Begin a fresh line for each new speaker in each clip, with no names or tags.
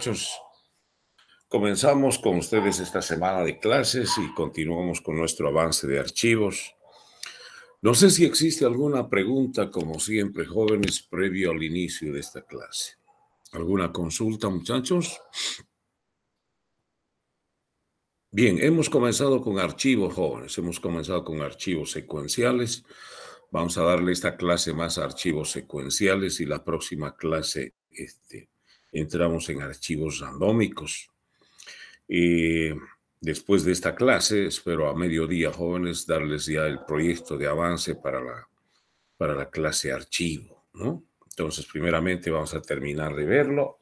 Muchachos, comenzamos con ustedes esta semana de clases y continuamos con nuestro avance de archivos. No sé si existe alguna pregunta, como siempre, jóvenes, previo al inicio de esta clase. ¿Alguna consulta, muchachos? Bien, hemos comenzado con archivos, jóvenes. Hemos comenzado con archivos secuenciales. Vamos a darle esta clase más a archivos secuenciales y la próxima clase entramos en archivos randómicos. Después de esta clase, espero a mediodía, jóvenes, darles ya el proyecto de avance para la clase archivo, ¿no? Entonces, primeramente vamos a terminar de verlo.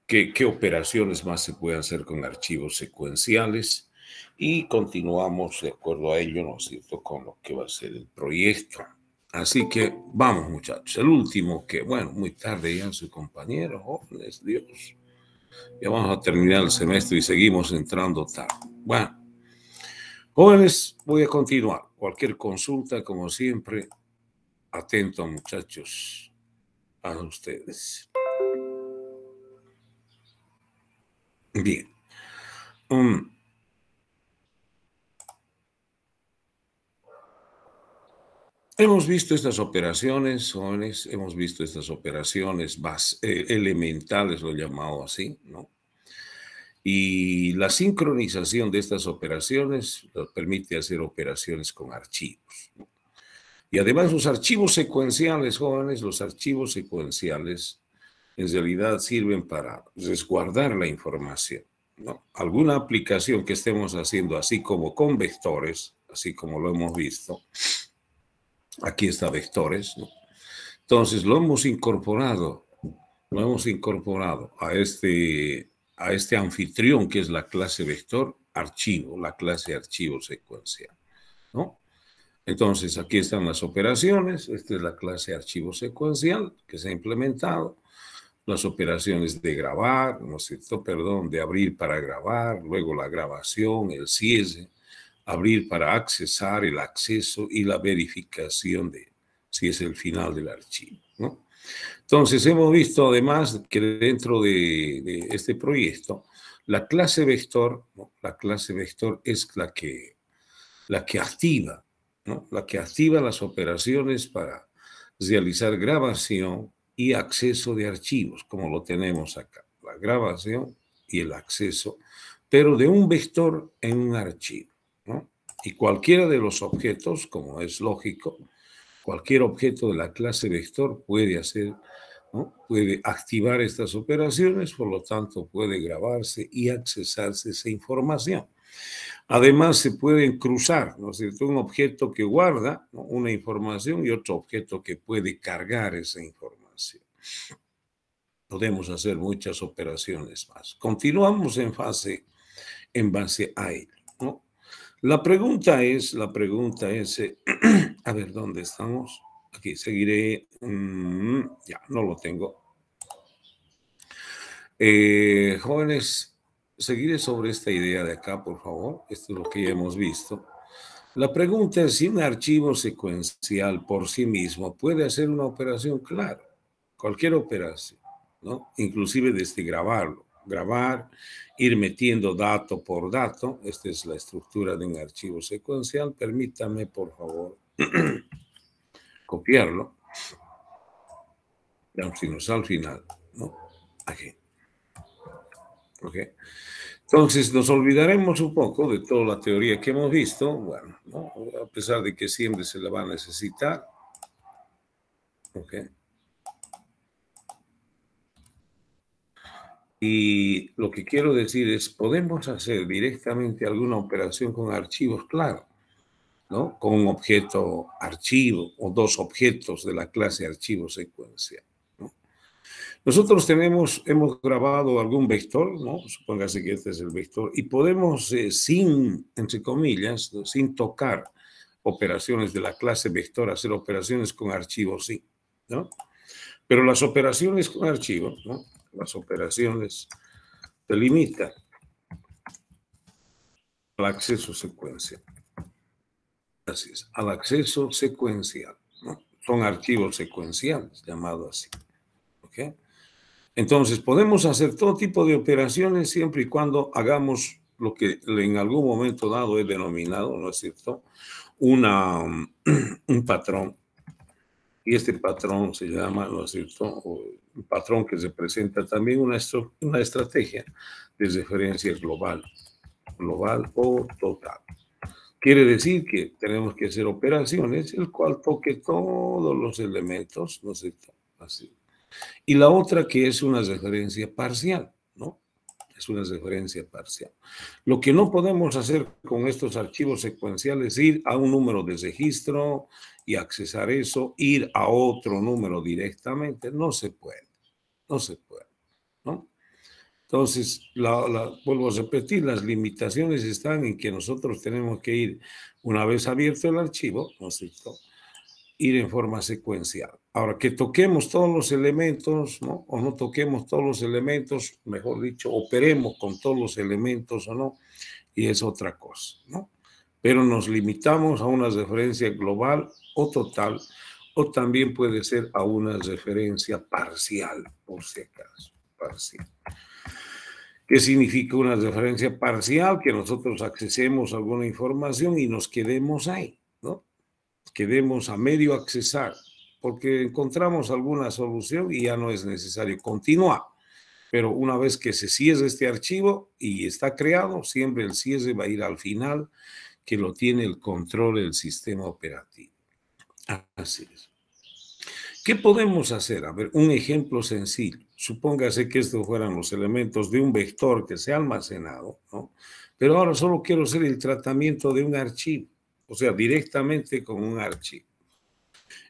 ¿Qué operaciones más se pueden hacer con archivos secuenciales? Y continuamos de acuerdo a ello, ¿no es cierto?, con lo que va a ser el proyecto. Así que vamos, muchachos. El último que, bueno, muy tarde ya su compañero, jóvenes, Dios. Ya vamos a terminar el semestre y seguimos entrando tarde. Bueno, jóvenes, voy a continuar. Cualquier consulta, como siempre, atento, muchachos, a ustedes. Bien. Hemos visto estas operaciones, jóvenes, hemos visto estas operaciones elementales, lo he llamado así, ¿no? Y la sincronización de estas operaciones nos permite hacer operaciones con archivos, ¿no? Y además los archivos secuenciales, jóvenes, los archivos secuenciales en realidad sirven para resguardar la información, ¿no? Alguna aplicación que estemos haciendo, así como con vectores, así como lo hemos visto, aquí está vectores, ¿no? Entonces lo hemos incorporado a este anfitrión que es la clase vector archivo, la clase archivo secuencial, ¿no? Entonces, aquí están las operaciones. Esta es la clase archivo secuencial que se ha implementado. Las operaciones de grabar, ¿no es cierto? Perdón, de abrir para grabar, luego la grabación, el cierre, abrir para accesar, el acceso y la verificación de si es el final del archivo, ¿no? Entonces, hemos visto además que dentro de este proyecto, la clase vector, ¿no? La clase vector es la que activa, ¿no? La que activa las operaciones para realizar grabación y acceso de archivos, como lo tenemos acá, la grabación y el acceso, pero de un vector en un archivo, ¿no? Y cualquiera de los objetos, como es lógico, cualquier objeto de la clase vector puede hacer, ¿no? Puede activar estas operaciones, por lo tanto puede grabarse y accesarse esa información. Además, se pueden cruzar, ¿no es cierto?, un objeto que guarda, ¿no?, una información y otro objeto que puede cargar esa información. Podemos hacer muchas operaciones más. Continuamos en base a ello, ¿no? La pregunta es, a ver, ¿dónde estamos? Aquí, seguiré, ya, no lo tengo. Jóvenes, seguiré sobre esta idea de acá, por favor. Esto es lo que ya hemos visto. La pregunta es si un archivo secuencial por sí mismo puede hacer una operación. Claro, cualquier operación, ¿no? Inclusive desde grabar, ir metiendo dato por dato. Esta es la estructura de un archivo secuencial. Permítame, por favor, copiarlo. Vamos al final, ¿no? Aquí. ¿Ok? Entonces nos olvidaremos un poco de toda la teoría que hemos visto, bueno, ¿no?, a pesar de que siempre se la va a necesitar. ¿Ok? Y lo que quiero decir es, podemos hacer directamente alguna operación con archivos, claro, ¿no? Con un objeto archivo o dos objetos de la clase archivo secuencial, ¿no? Nosotros hemos grabado algún vector, ¿no? Supóngase que este es el vector, y podemos, sin, entre comillas, ¿no?, sin tocar operaciones de la clase vector, hacer operaciones con archivos, sí, ¿no? Pero las operaciones con archivos, ¿no?, las operaciones se limitan al acceso secuencial. Así es, al acceso secuencial, ¿no? Son archivos secuenciales, llamados así, ¿ok? Entonces, podemos hacer todo tipo de operaciones siempre y cuando hagamos lo que en algún momento dado he denominado, ¿no es cierto?, un patrón. Y este patrón se llama, ¿no es cierto?, un patrón que representa también una estrategia de referencia global, global o total. Quiere decir que tenemos que hacer operaciones, el cual toque todos los elementos, ¿no es cierto?, así. Y la otra que es una referencia parcial, ¿no? Es una referencia parcial. Lo que no podemos hacer con estos archivos secuenciales es ir a un número de registro y accesar eso, ir a otro número directamente. No se puede, no se puede, ¿no? Entonces, vuelvo a repetir, las limitaciones están en que nosotros tenemos que ir, una vez abierto el archivo, ¿no es cierto?, ir en forma secuencial. Ahora, que toquemos todos los elementos, ¿no?, o no toquemos todos los elementos, mejor dicho, operemos con todos los elementos o no, y es otra cosa, ¿no? Pero nos limitamos a una referencia global o total, o también puede ser a una referencia parcial, por si acaso, parcial. ¿Qué significa una referencia parcial? Que nosotros accesemos a alguna información y nos quedemos ahí, ¿no? Quedemos a medio accesar, porque encontramos alguna solución y ya no es necesario continuar. Pero una vez que se cierre este archivo y está creado, siempre el cierre va a ir al final, que lo tiene el control del sistema operativo. Así es. ¿Qué podemos hacer? A ver, un ejemplo sencillo. Supóngase que estos fueran los elementos de un vector que se ha almacenado, ¿no? Pero ahora solo quiero hacer el tratamiento de un archivo, o sea, directamente con un archivo.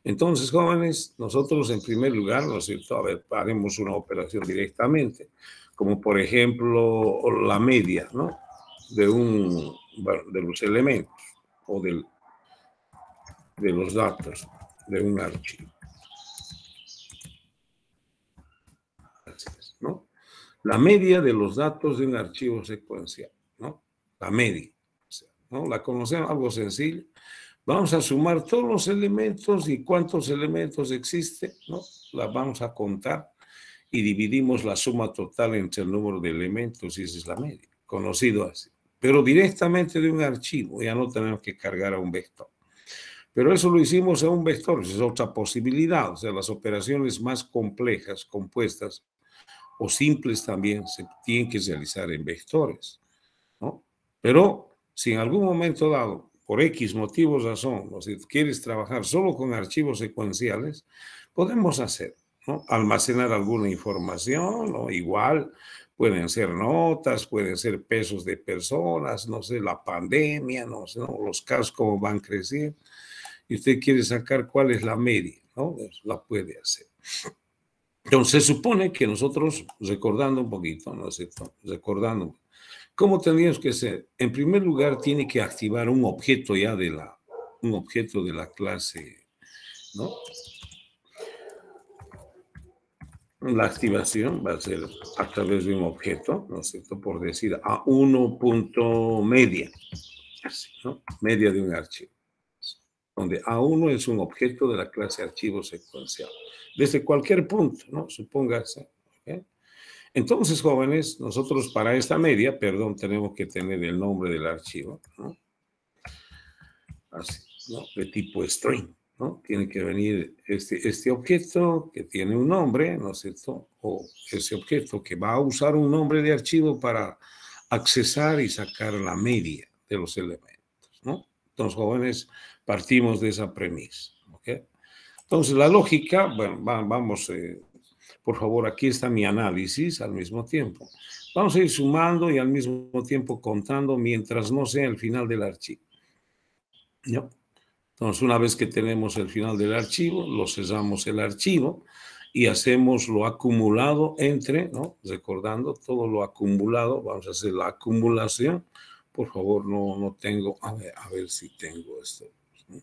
Entonces, jóvenes, nosotros en primer lugar, ¿no es cierto?, a ver, haremos una operación directamente, como por ejemplo la media, ¿no?, de los elementos o de los datos de un archivo. Así es, ¿no? La media de los datos de un archivo secuencial, ¿no? La media, ¿no? La conocemos, algo sencillo. Vamos a sumar todos los elementos y cuántos elementos existen, ¿no? Las vamos a contar y dividimos la suma total entre el número de elementos y esa es la media, conocido así. Pero directamente de un archivo, ya no tenemos que cargar a un vector. Pero eso lo hicimos a un vector, esa es otra posibilidad. O sea, las operaciones más complejas, compuestas o simples también se tienen que realizar en vectores, ¿no? Pero si en algún momento dado, por X motivos, razón, o si quieres trabajar solo con archivos secuenciales, podemos hacer, ¿no?, almacenar alguna información, ¿no? Igual pueden ser notas, pueden ser pesos de personas, no sé, la pandemia, no sé, ¿no?, los casos como van creciendo, y usted quiere sacar cuál es la media, ¿no? Pues la puede hacer. Entonces, se supone que nosotros, recordando un poquito, ¿no es cierto?, recordando, ¿cómo tendríamos que ser? En primer lugar, tiene que activar un objeto ya un objeto de la clase, ¿no? La activación va a ser a través de un objeto, ¿no es cierto?, por decir A1.media, así, ¿no? Media de un archivo, donde A1 es un objeto de la clase archivo secuencial, desde cualquier punto, ¿no? Supóngase, ¿ok? Entonces, jóvenes, nosotros para esta media, perdón, tenemos que tener el nombre del archivo, ¿no? Así, ¿no?, de tipo string, ¿no? Tiene que venir este objeto que tiene un nombre, ¿no es cierto?, o ese objeto que va a usar un nombre de archivo para accesar y sacar la media de los elementos, ¿no? Entonces, jóvenes, partimos de esa premisa, ¿ok? Entonces, la lógica, bueno, vamos, por favor, aquí está mi análisis al mismo tiempo. Vamos a ir sumando y al mismo tiempo contando mientras no sea el final del archivo, ¿no? Entonces, una vez que tenemos el final del archivo, lo cerramos el archivo y hacemos lo acumulado entre, ¿no?, recordando todo lo acumulado, vamos a hacer la acumulación. Por favor, no tengo, a ver si tengo esto, ¿no?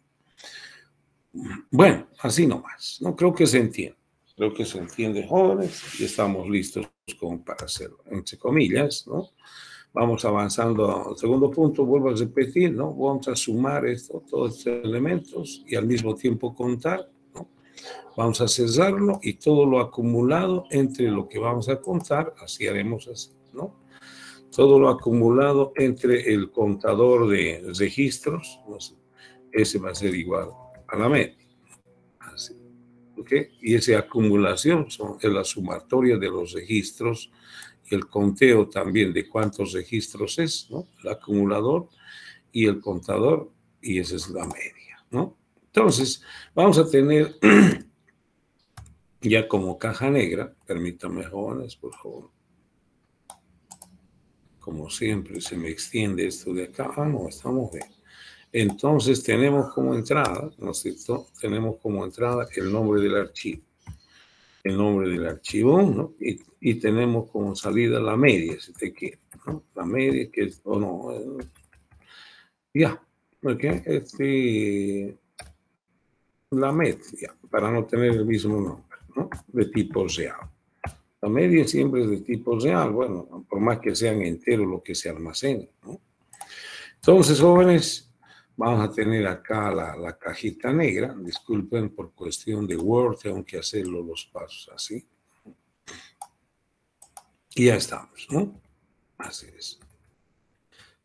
Bueno, así nomás, ¿no? Creo que se entiende. Creo que se entiende, jóvenes, y estamos listos como para hacerlo, entre comillas, ¿no? Vamos avanzando al segundo punto, vuelvo a repetir, ¿no? Vamos a sumar todos estos elementos y al mismo tiempo contar, ¿no? Vamos a cesarlo y todo lo acumulado entre lo que vamos a contar, así haremos así, ¿no? Todo lo acumulado entre el contador de registros, no sé, ese va a ser igual a la media. Así, ¿ok? Y esa acumulación es la sumatoria de los registros y el conteo también de cuántos registros es, ¿no? El acumulador y el contador, y esa es la media, ¿no? Entonces, vamos a tener ya como caja negra, permítanme, jóvenes, por favor. Como siempre, se me extiende esto de acá. Ah, no, estamos bien. Entonces, tenemos como entrada, ¿no es cierto? Tenemos como entrada el nombre del archivo. El nombre del archivo, ¿no? Y tenemos como salida la media, si te quiere, ¿no? La media, que es, o no, ya, ¿ok? La media, para no tener el mismo nombre, ¿no? De tipo real. La media siempre es de tipo real, bueno, por más que sean enteros lo que se almacene, ¿no? Entonces, jóvenes, vamos a tener acá la cajita negra. Disculpen, por cuestión de Word, tengo que hacerlo los pasos así. Y ya estamos, ¿no? Así es.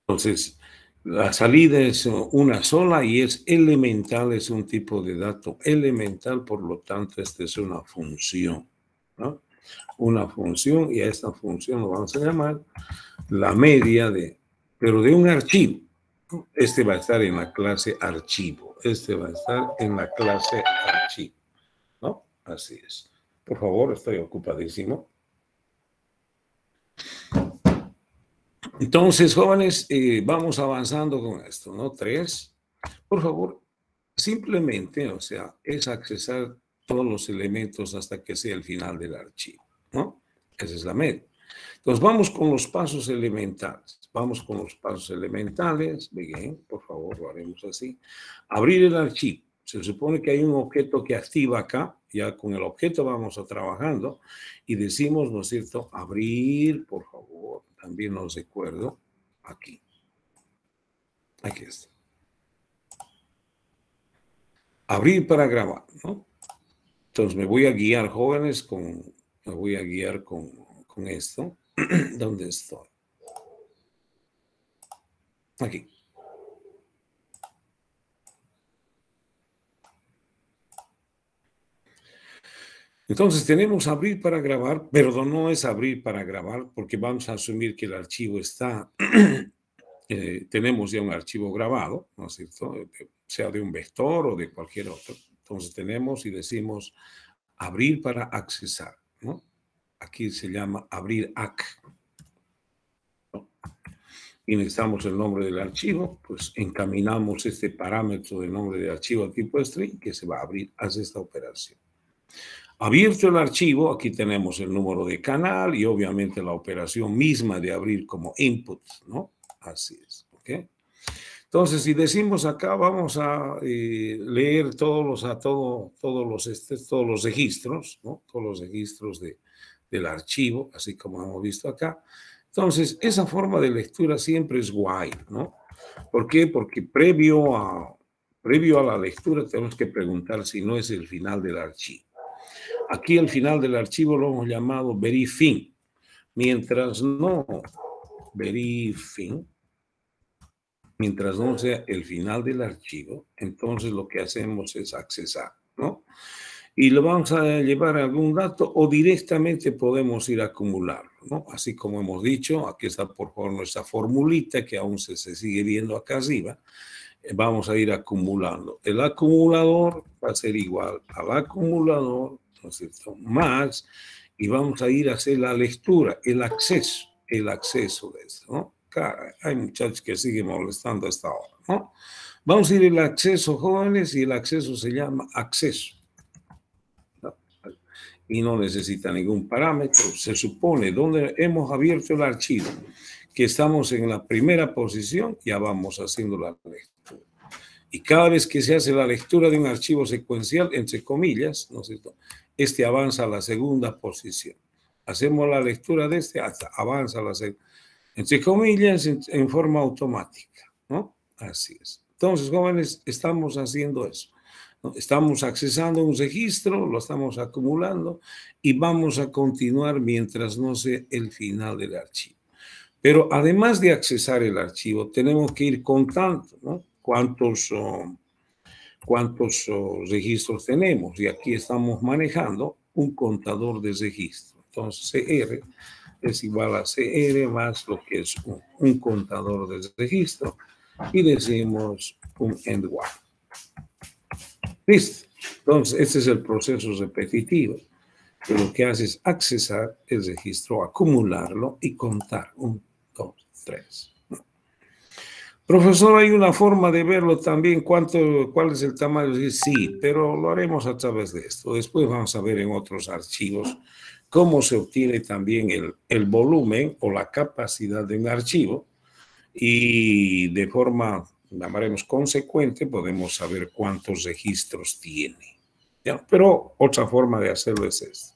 Entonces, la salida es una sola y es elemental, es un tipo de dato elemental, por lo tanto, esta es una función, ¿no? Una función, y a esta función lo vamos a llamar la media pero de un archivo. Este va a estar en la clase archivo. Este va a estar en la clase archivo, ¿no? Así es. Por favor, estoy ocupadísimo. Entonces, jóvenes, vamos avanzando con esto, ¿no? 3. Por favor, simplemente, o sea, es accesar todos los elementos hasta que sea el final del archivo, ¿no? Esa es la media. Entonces, vamos con los pasos elementales. Vamos con los pasos elementales. Bien, por favor, lo haremos así. Abrir el archivo. Se supone que hay un objeto que activa acá. Ya con el objeto vamos a trabajando. Y decimos, ¿no es cierto? Abrir, por favor. También os recuerdo aquí. Aquí está. Abrir para grabar, ¿no? Entonces me voy a guiar, jóvenes, me voy a guiar con esto. ¿Dónde estoy? Aquí. Entonces tenemos abrir para grabar, pero no es abrir para grabar porque vamos a asumir que el archivo está, tenemos ya un archivo grabado, ¿no es cierto? Sea de un vector o de cualquier otro. Entonces tenemos y decimos abrir para accesar, ¿no? Aquí se llama abrir AC, ¿no? Y necesitamos el nombre del archivo, pues encaminamos este parámetro del nombre del archivo al tipo string que se va a abrir, hace esta operación. Abierto el archivo, aquí tenemos el número de canal y obviamente la operación misma de abrir como input, ¿no? Así es, ¿ok? Entonces, si decimos acá, vamos a leer todos los registros, ¿no? Todos los registros del archivo, así como hemos visto acá. Entonces, esa forma de lectura siempre es while, ¿no? ¿Por qué? Porque previo a la lectura tenemos que preguntar si no es el final del archivo. Aquí el final del archivo lo hemos llamado very fin. Mientras no mientras no sea el final del archivo, entonces lo que hacemos es accesar, ¿no? Y lo vamos a llevar a algún dato o directamente podemos ir a acumularlo, ¿no? Así como hemos dicho, aquí está por favor nuestra formulita que aún se sigue viendo acá arriba. Vamos a ir acumulando. El acumulador va a ser igual al acumulador, ¿no es cierto? Más, y vamos a ir a hacer la lectura, el acceso de esto, ¿no? Hay muchachos que siguen molestando hasta ahora, ¿no? Vamos a ir el acceso, jóvenes, y el acceso se llama acceso, ¿no? Y no necesita ningún parámetro. Se supone, donde hemos abierto el archivo, que estamos en la primera posición, ya vamos haciendo la lectura. Y cada vez que se hace la lectura de un archivo secuencial, entre comillas, ¿no es cierto? Este avanza a la segunda posición. Hacemos la lectura de este, hasta avanza a la segunda, entre comillas, en forma automática, ¿no? Así es. Entonces, jóvenes, estamos haciendo eso. ¿no? Estamos accesando un registro, lo estamos acumulando y vamos a continuar mientras no sea el final del archivo. Pero además de accesar el archivo, tenemos que ir contando, ¿no? Cuántos registros tenemos. Y aquí estamos manejando un contador de registros. Entonces, CR es igual a CR más lo que es un contador de registro y decimos un end while. Listo. Entonces, este es el proceso repetitivo, que lo que hace es accesar el registro, acumularlo y contar. 1, 2, 3. Profesor, hay una forma de verlo también, cuál es el tamaño. Sí, pero lo haremos a través de esto. Después vamos a ver en otros archivos cómo se obtiene también el volumen o la capacidad de un archivo y de forma, llamaremos consecuente, podemos saber cuántos registros tiene. ¿Ya? Pero otra forma de hacerlo es esta.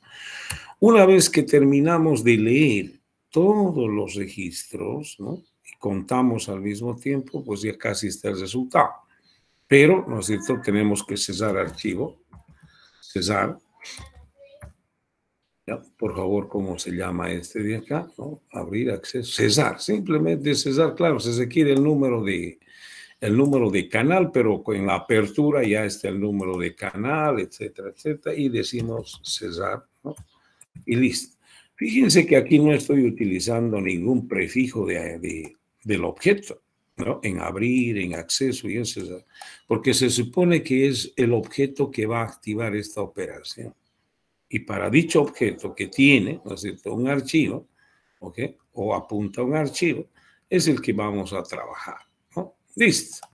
Una vez que terminamos de leer todos los registros, ¿no? Y contamos al mismo tiempo, pues ya casi está el resultado. Pero, ¿no es cierto? Tenemos que cesar archivo. Cesar. ¿Ya? Por favor, ¿cómo se llama este de acá? ¿No? Abrir acceso. Cesar. Simplemente cesar. Claro, se requiere el número de canal, pero en la apertura ya está el número de canal, etcétera, etcétera. Y decimos cesar, ¿no? Y listo. Fíjense que aquí no estoy utilizando ningún prefijo del objeto, ¿no? En abrir, en acceso y eso, porque se supone que es el objeto que va a activar esta operación. Y para dicho objeto que tiene, ¿no es cierto?, un archivo, ¿ok? O apunta a un archivo, es el que vamos a trabajar, ¿no? Listo.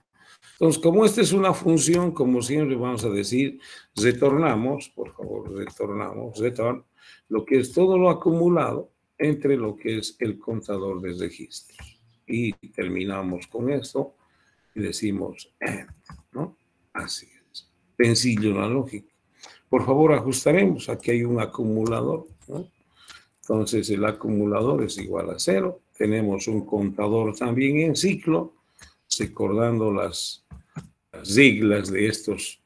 Entonces, como esta es una función, como siempre vamos a decir, retornamos, por favor, retorn, lo que es todo lo acumulado entre lo que es el contador de registros. Y terminamos con esto y decimos, ¿no? Así es. Sencillo la lógica. Por favor, ajustaremos. Aquí hay un acumulador, ¿no? Entonces, el acumulador es igual a 0. Tenemos un contador también en ciclo, recordando las siglas de estos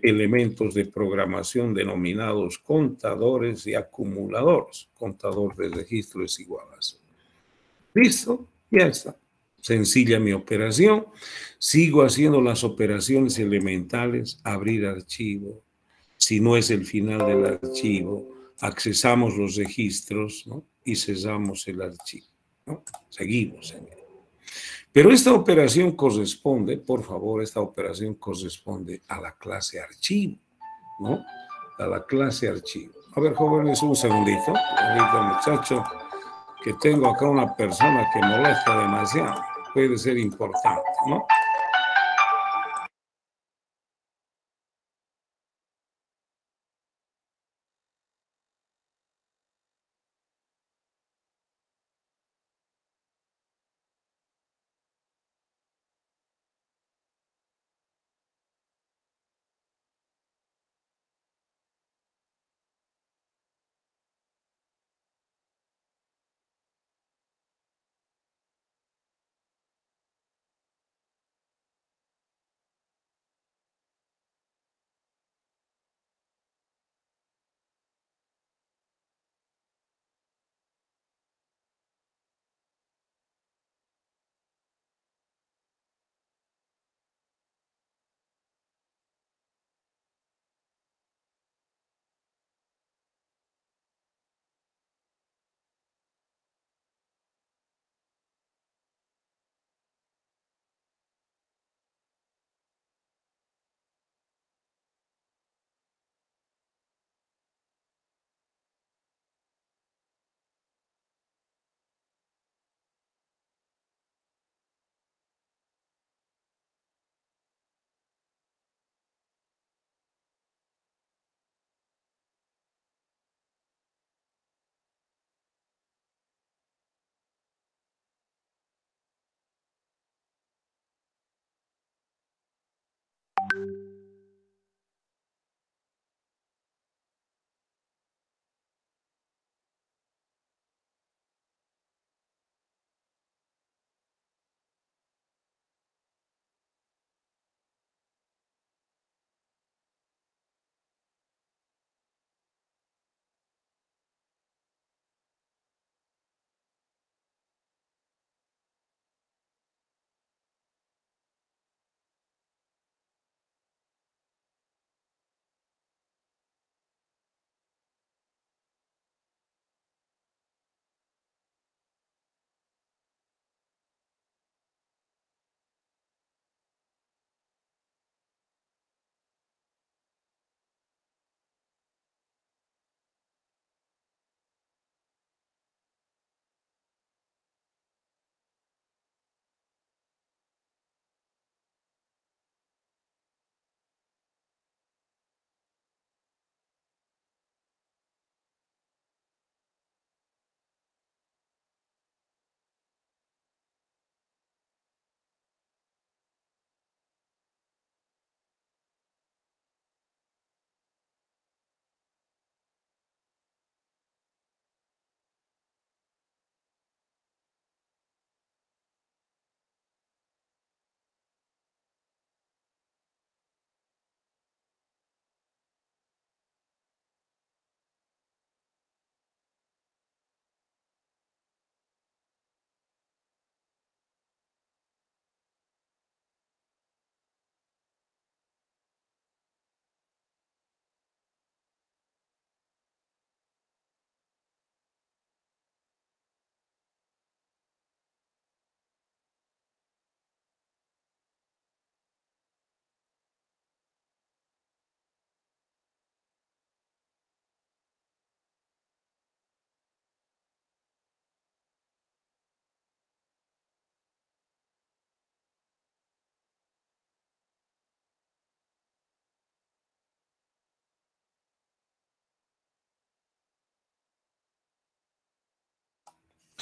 elementos de programación denominados contadores y acumuladores. Contador de registro es igual a 0. ¿Listo? Ya está. Sencilla mi operación. Sigo haciendo las operaciones elementales, abrir archivo. Si no es el final del archivo, accesamos los registros, ¿no? Y cesamos el archivo, ¿no? Seguimos, señor. Pero esta operación corresponde, por favor, esta operación corresponde a la clase archivo, ¿no? A la clase archivo. A ver, jóvenes, un segundito. Ahorita, muchacho, que tengo acá una persona que molesta demasiado. Puede ser importante, ¿no?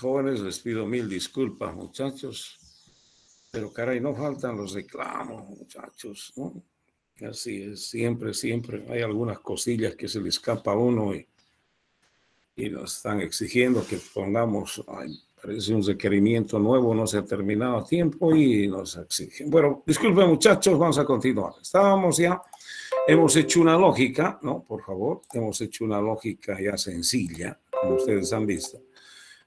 Jóvenes, les pido mil disculpas, muchachos. Pero caray, no faltan los reclamos, muchachos, ¿no? Así es, siempre, siempre hay algunas cosillas que se le escapa a uno y nos están exigiendo que pongamos, ay, parece un requerimiento nuevo, no se ha terminado a tiempo y nos exigen. Bueno, disculpen muchachos, vamos a continuar. Estábamos ya, hemos hecho una lógica, ¿no? Por favor, hemos hecho una lógica ya sencilla, como ustedes han visto,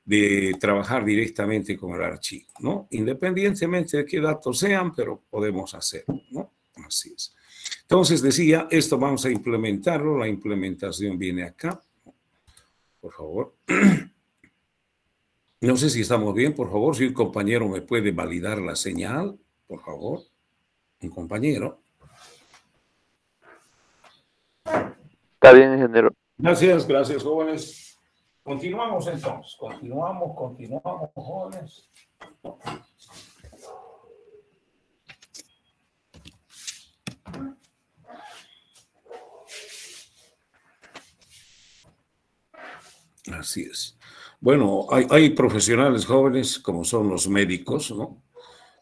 de trabajar directamente con el archivo, ¿no? Independientemente de qué datos sean, pero podemos hacerlo, ¿no? Así es. Entonces decía, esto vamos a implementarlo, la implementación viene acá, por favor. No sé si estamos bien, por favor, si un compañero me puede validar la señal, por favor, un compañero.
Está bien, ingeniero.
Gracias, gracias, jóvenes. Continuamos entonces, continuamos, jóvenes. Así es. Bueno, hay profesionales jóvenes, como son los médicos, ¿no?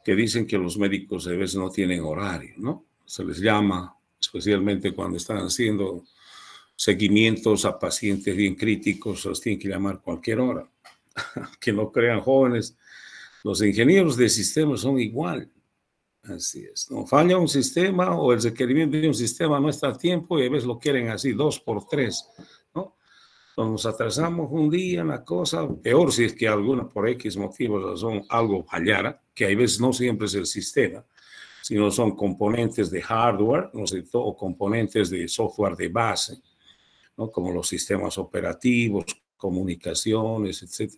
Que dicen que los médicos a veces no tienen horario, ¿no? Se les llama, especialmente cuando están haciendo seguimientos a pacientes bien críticos, los tienen que llamar cualquier hora. Que no crean, jóvenes, los ingenieros de sistemas son igual. Así es, no falla un sistema o el requerimiento de un sistema no está a tiempo y a veces lo quieren así, 2 por 3, ¿no? Nos atrasamos un día en la cosa, peor si es que alguna por X motivos razón algo fallara, que a veces no siempre es el sistema, sino son componentes de hardware, ¿no sé, o componentes de software de base, ¿no? Como los sistemas operativos, comunicaciones, etc.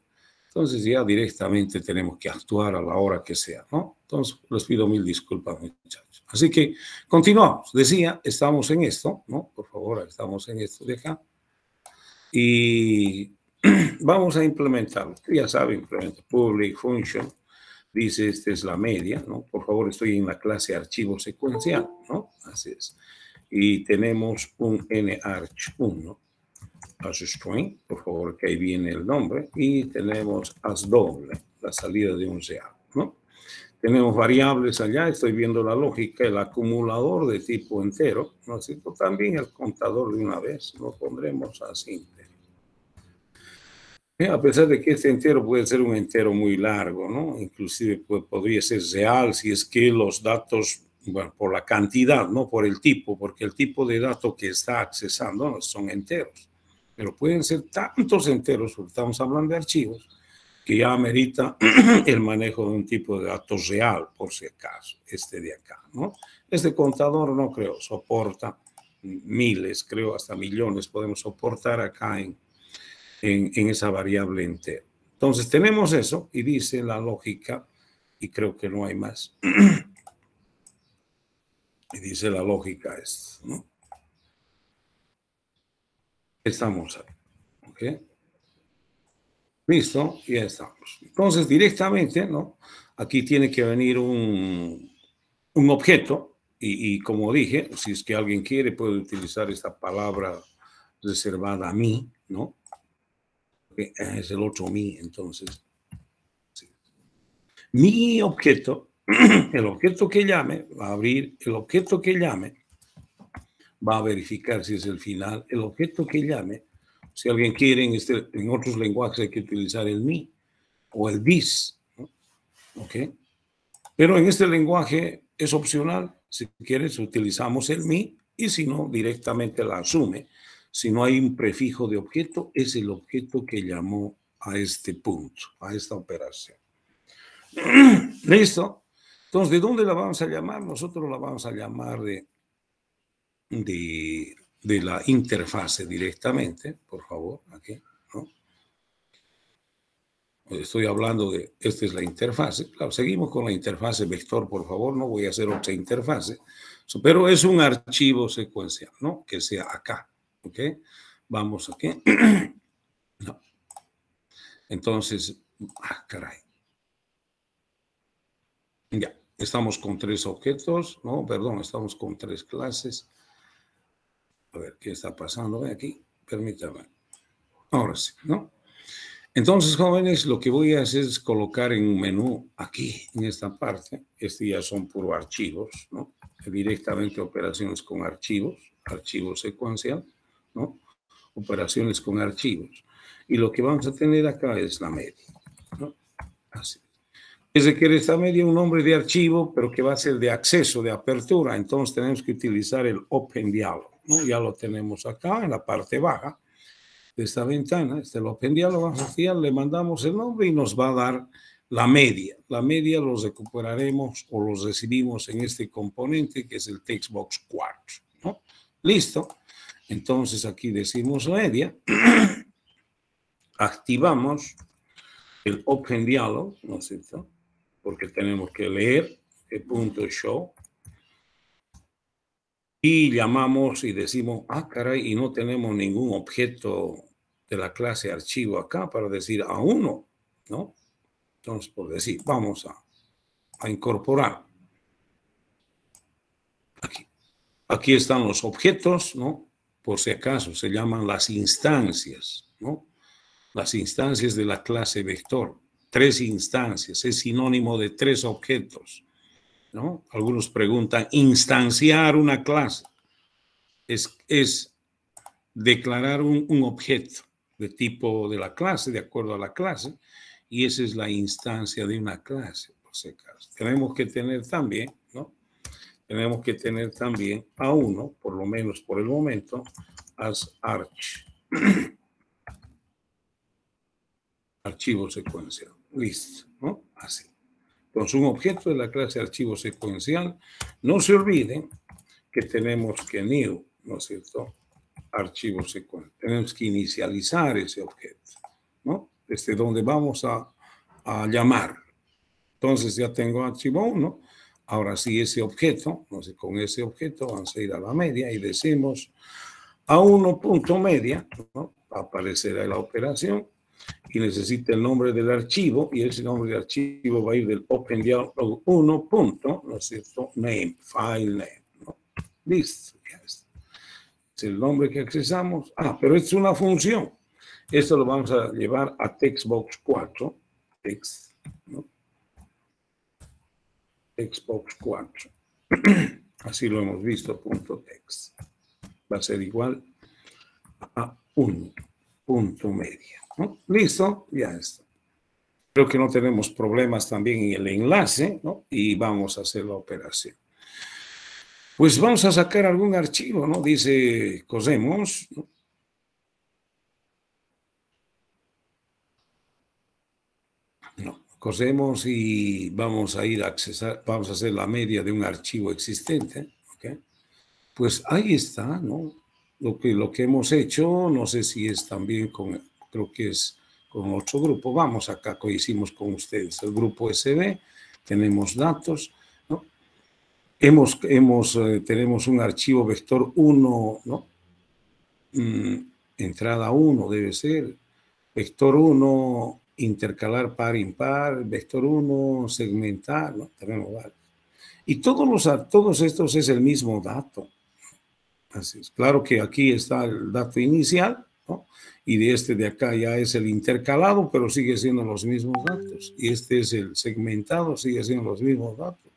Entonces ya directamente tenemos que actuar a la hora que sea, ¿no? Entonces les pido mil disculpas, muchachos. Así que continuamos. Decía, estamos en esto, ¿no? Por favor, estamos en esto de acá. Y vamos a implementarlo. Ya saben, implementa public function. Dice, esta es la media, ¿no? Por favor, estoy en la clase archivo secuencial, ¿no? Así es. Y tenemos un narch1, as string, por favor, que ahí viene el nombre. Y tenemos as doble, la salida de un real, ¿no? Tenemos variables allá, estoy viendo la lógica, el acumulador de tipo entero, ¿no es cierto? También el contador de una vez, lo pondremos así. A pesar de que este entero puede ser un entero muy largo, ¿no? Inclusive podría ser real si es que los datos, bueno, por la cantidad, no por el tipo, porque el tipo de datos que está accesando no son enteros. Pero pueden ser tantos enteros, porque estamos hablando de archivos, que ya amerita el manejo de un tipo de datos real, por si acaso, este de acá, ¿no? Este contador no creo, soporta miles, creo hasta millones podemos soportar acá en esa variable entera. Entonces tenemos eso y dice la lógica, y creo que no hay más, y dice la lógica es, ¿no? Estamos ahí, ¿ok? Listo, ya estamos. Entonces directamente, ¿no? Aquí tiene que venir un objeto, y como dije, si es que alguien quiere puede utilizar esta palabra reservada a mí, ¿no? Es el otro mí, entonces. Sí. Mi objeto, el objeto que llame, va a abrir el objeto que llame, va a verificar si es el final, el objeto que llame, si alguien quiere, en otros lenguajes hay que utilizar el mi o el this, ¿no? ¿Ok? Pero en este lenguaje es opcional, si quieres utilizamos el mi y si no, directamente la asume. Si no hay un prefijo de objeto, es el objeto que llamó a este punto, a esta operación. ¿Listo? Entonces, ¿de dónde la vamos a llamar? Nosotros la vamos a llamar de la interfase directamente, por favor, aquí, ¿no? Estoy hablando de, esta es la interfase. Claro, seguimos con la interfase vector, por favor, no voy a hacer otra interfase, pero es un archivo secuencial, ¿no? Que sea acá, ¿ok? Vamos aquí. No. Entonces, caray. Ya, estamos con 3 objetos, no, perdón, estamos con 3 clases. A ver, ¿qué está pasando? Ven aquí, permítame. Ahora sí, ¿no? Entonces, jóvenes, lo que voy a hacer es colocar en un menú aquí, en esta parte. Ya son puro archivos, ¿no? Directamente operaciones con archivos, archivo secuencial, ¿no? Operaciones con archivos. Y lo que vamos a tener acá es la media, ¿no? Así. Es de que esta media un nombre de archivo, pero que va a ser de acceso, de apertura. Entonces tenemos que utilizar el Open Dialog, ¿no? Ya lo tenemos acá en la parte baja de esta ventana, el Open Dialog, le mandamos el nombre y nos va a dar la media. La media los recuperaremos o los recibimos en este componente que es el Textbox 4, ¿no? Listo. Entonces aquí decimos media, activamos el Open Dialog, ¿no es cierto? Porque tenemos que leer el punto show y llamamos y decimos, ah, caray, y no tenemos ningún objeto de la clase archivo acá para decir a uno, ¿no? Entonces, por decir, vamos a incorporar. Aquí están los objetos, ¿no? Por si acaso, se llaman las instancias, ¿no? Las instancias de la clase vector. 3 instancias, es sinónimo de 3 objetos, ¿no? Algunos preguntan, instanciar una clase es declarar un objeto de tipo de la clase, de acuerdo a la clase, y esa es la instancia de una clase, por si acaso. Tenemos que tener también, ¿no? Tenemos que tener también a uno, por lo menos por el momento, as arch. Archivo secuencial. Listo, ¿no? Así. Entonces, un objeto de la clase archivo secuencial. No se olviden que tenemos que new, ¿no es cierto? Archivo secuencial. Tenemos que inicializar ese objeto, ¿no? Desde donde vamos a llamar. Entonces ya tengo archivo 1. Ahora sí, ese objeto, entonces con ese objeto vamos a ir a la media y decimos a1.media, ¿no? Aparecerá la operación y necesita el nombre del archivo y ese nombre de archivo va a ir del Open Dialog 1. ¿No es cierto? Name, file name, ¿no? Listo, ya está. Es el nombre que accesamos. Ah, pero es una función. Esto lo vamos a llevar a Textbox 4. Text, ¿no? Textbox 4. Así lo hemos visto, punto text. Va a ser igual a 1.media, ¿no? Listo, ya está. Creo que no tenemos problemas también en el enlace, ¿no? Y vamos a hacer la operación. Pues vamos a sacar algún archivo, ¿no? Dice cosemos, ¿no? Cosemos y vamos a ir a accesar, vamos a hacer la media de un archivo existente, ¿ok? Pues ahí está, ¿no? Lo que hemos hecho, no sé si es también con, creo que es con otro grupo. Vamos acá, coincidimos con ustedes, el grupo SB, tenemos datos, ¿no? Tenemos un archivo vector 1, ¿no? Entrada 1 debe ser, vector 1, intercalar par impar, vector 1, segmentar, ¿no? Tenemos varios. Y todos estos es el mismo dato. Así es. Claro que aquí está el dato inicial, ¿no? Y de este de acá ya es el intercalado, pero sigue siendo los mismos datos. Y este es el segmentado, sigue siendo los mismos datos.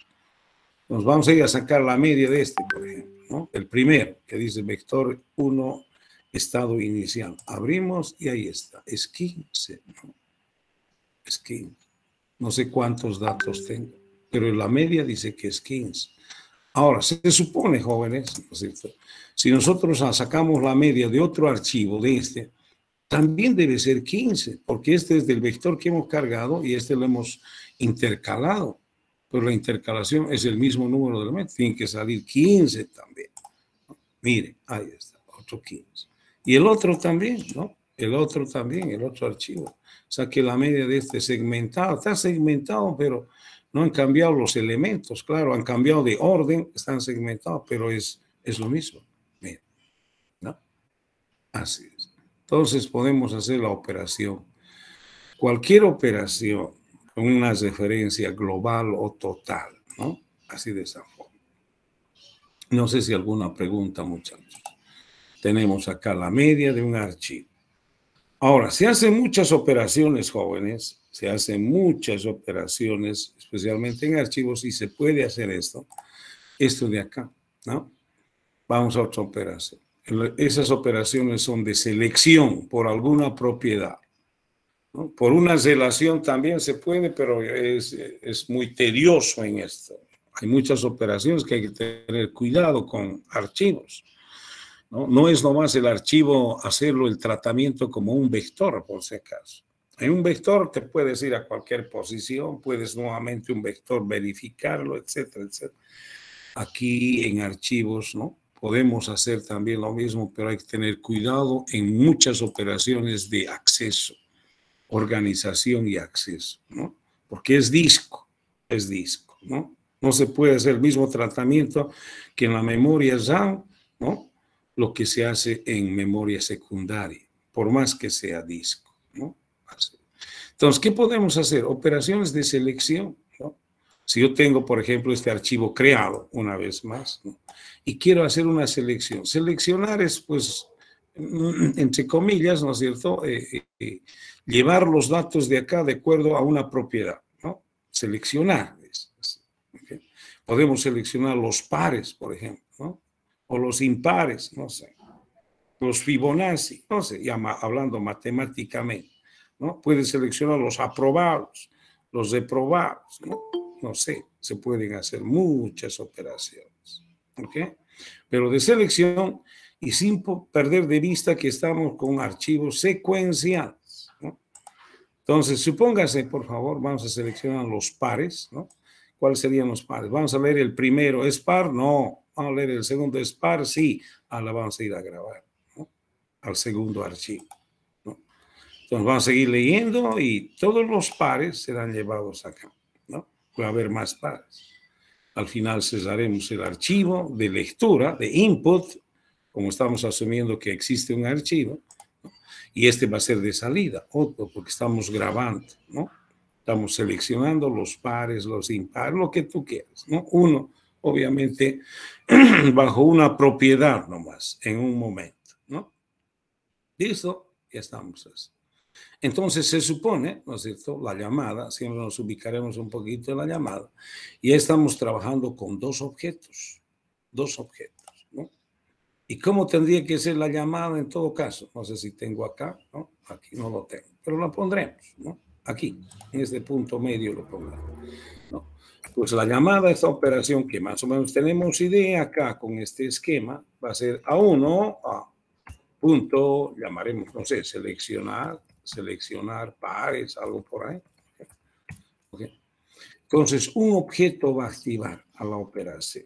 Nos vamos a ir a sacar la media de este, por ejemplo, ¿no? El primero, que dice vector 1, estado inicial. Abrimos y ahí está. Es 15, ¿no? Es 15. No sé cuántos datos tengo, pero la media dice que es 15. Ahora, se supone, jóvenes, ¿no es cierto? Si nosotros sacamos la media de otro archivo de este, también debe ser 15, porque este es del vector que hemos cargado y este lo hemos intercalado. Pero la intercalación es el mismo número de elementos, tiene que salir 15 también. Mire, ahí está, otro 15. Y el otro también, ¿no? El otro también, el otro archivo. O sea que la media de este segmentado, está segmentado, pero no han cambiado los elementos, claro, han cambiado de orden, están segmentados, pero es lo mismo. Mira, ¿no? Así es. Entonces podemos hacer la operación. Cualquier operación con una referencia global o total, ¿no? Así de esa forma. No sé si alguna pregunta, muchachos. Tenemos acá la media de un archivo. Ahora, se hacen muchas operaciones, jóvenes, se hacen muchas operaciones, especialmente en archivos, y se puede hacer esto de acá, ¿no? Vamos a otra operación. Esas operaciones son de selección por alguna propiedad, ¿no? Por una relación también se puede, pero es muy tedioso en esto. Hay muchas operaciones que hay que tener cuidado con archivos, ¿no? No es nomás el archivo hacerlo el tratamiento como un vector, por si acaso. En un vector te puedes ir a cualquier posición, puedes nuevamente un vector verificarlo, etcétera, etcétera. Aquí en archivos, ¿no? Podemos hacer también lo mismo, pero hay que tener cuidado en muchas operaciones de acceso, organización y acceso, ¿no? Porque es disco, ¿no? No se puede hacer el mismo tratamiento que en la memoria RAM, ¿no? Lo que se hace en memoria secundaria, por más que sea disco, ¿no? Entonces, ¿qué podemos hacer? Operaciones de selección, ¿no? Si yo tengo, por ejemplo, este archivo creado, una vez más, ¿no? Y quiero hacer una selección. Seleccionar es, pues, entre comillas, ¿no es cierto? Llevar los datos de acá de acuerdo a una propiedad, ¿no? Seleccionar. ¿Okay? Podemos seleccionar los pares, por ejemplo, ¿no? O los impares, no sé. Los Fibonacci, no sé, hablando matemáticamente, ¿no? Puedes seleccionar los aprobados, los reprobados, ¿no? No sé, se pueden hacer muchas operaciones, ¿ok? Pero de selección y sin perder de vista que estamos con archivos secuenciales, ¿no? Entonces, supóngase, por favor, vamos a seleccionar los pares, ¿no? ¿Cuáles serían los pares? Vamos a leer el primero, ¿es par? No. Vamos a leer el segundo, ¿es par? Sí. Ahora vamos a ir a grabar, ¿no? Al segundo archivo, ¿no? Entonces, vamos a seguir leyendo y todos los pares serán llevados acá, ¿no? Puede haber más pares. Al final cerraremos el archivo de lectura, de input, como estamos asumiendo que existe un archivo, ¿no? Y este va a ser de salida, otro, porque estamos grabando, ¿no? Estamos seleccionando los pares, los impares, lo que tú quieras, ¿no? Uno, obviamente, bajo una propiedad nomás, en un momento, ¿no? Listo, ya estamos así. Entonces se supone, ¿no es cierto?, la llamada, siempre nos ubicaremos un poquito en la llamada, y estamos trabajando con dos objetos, ¿no? ¿Y cómo tendría que ser la llamada en todo caso? No sé si tengo acá, ¿no? Aquí no lo tengo, pero la pondremos, ¿no? Aquí, en este punto medio lo pondremos, ¿no? Pues la llamada, esta operación que más o menos tenemos idea acá con este esquema, va a ser A1, a punto, llamaremos, no sé, seleccionar pares, algo por ahí. ¿Okay? Entonces, un objeto va a activar a la operación,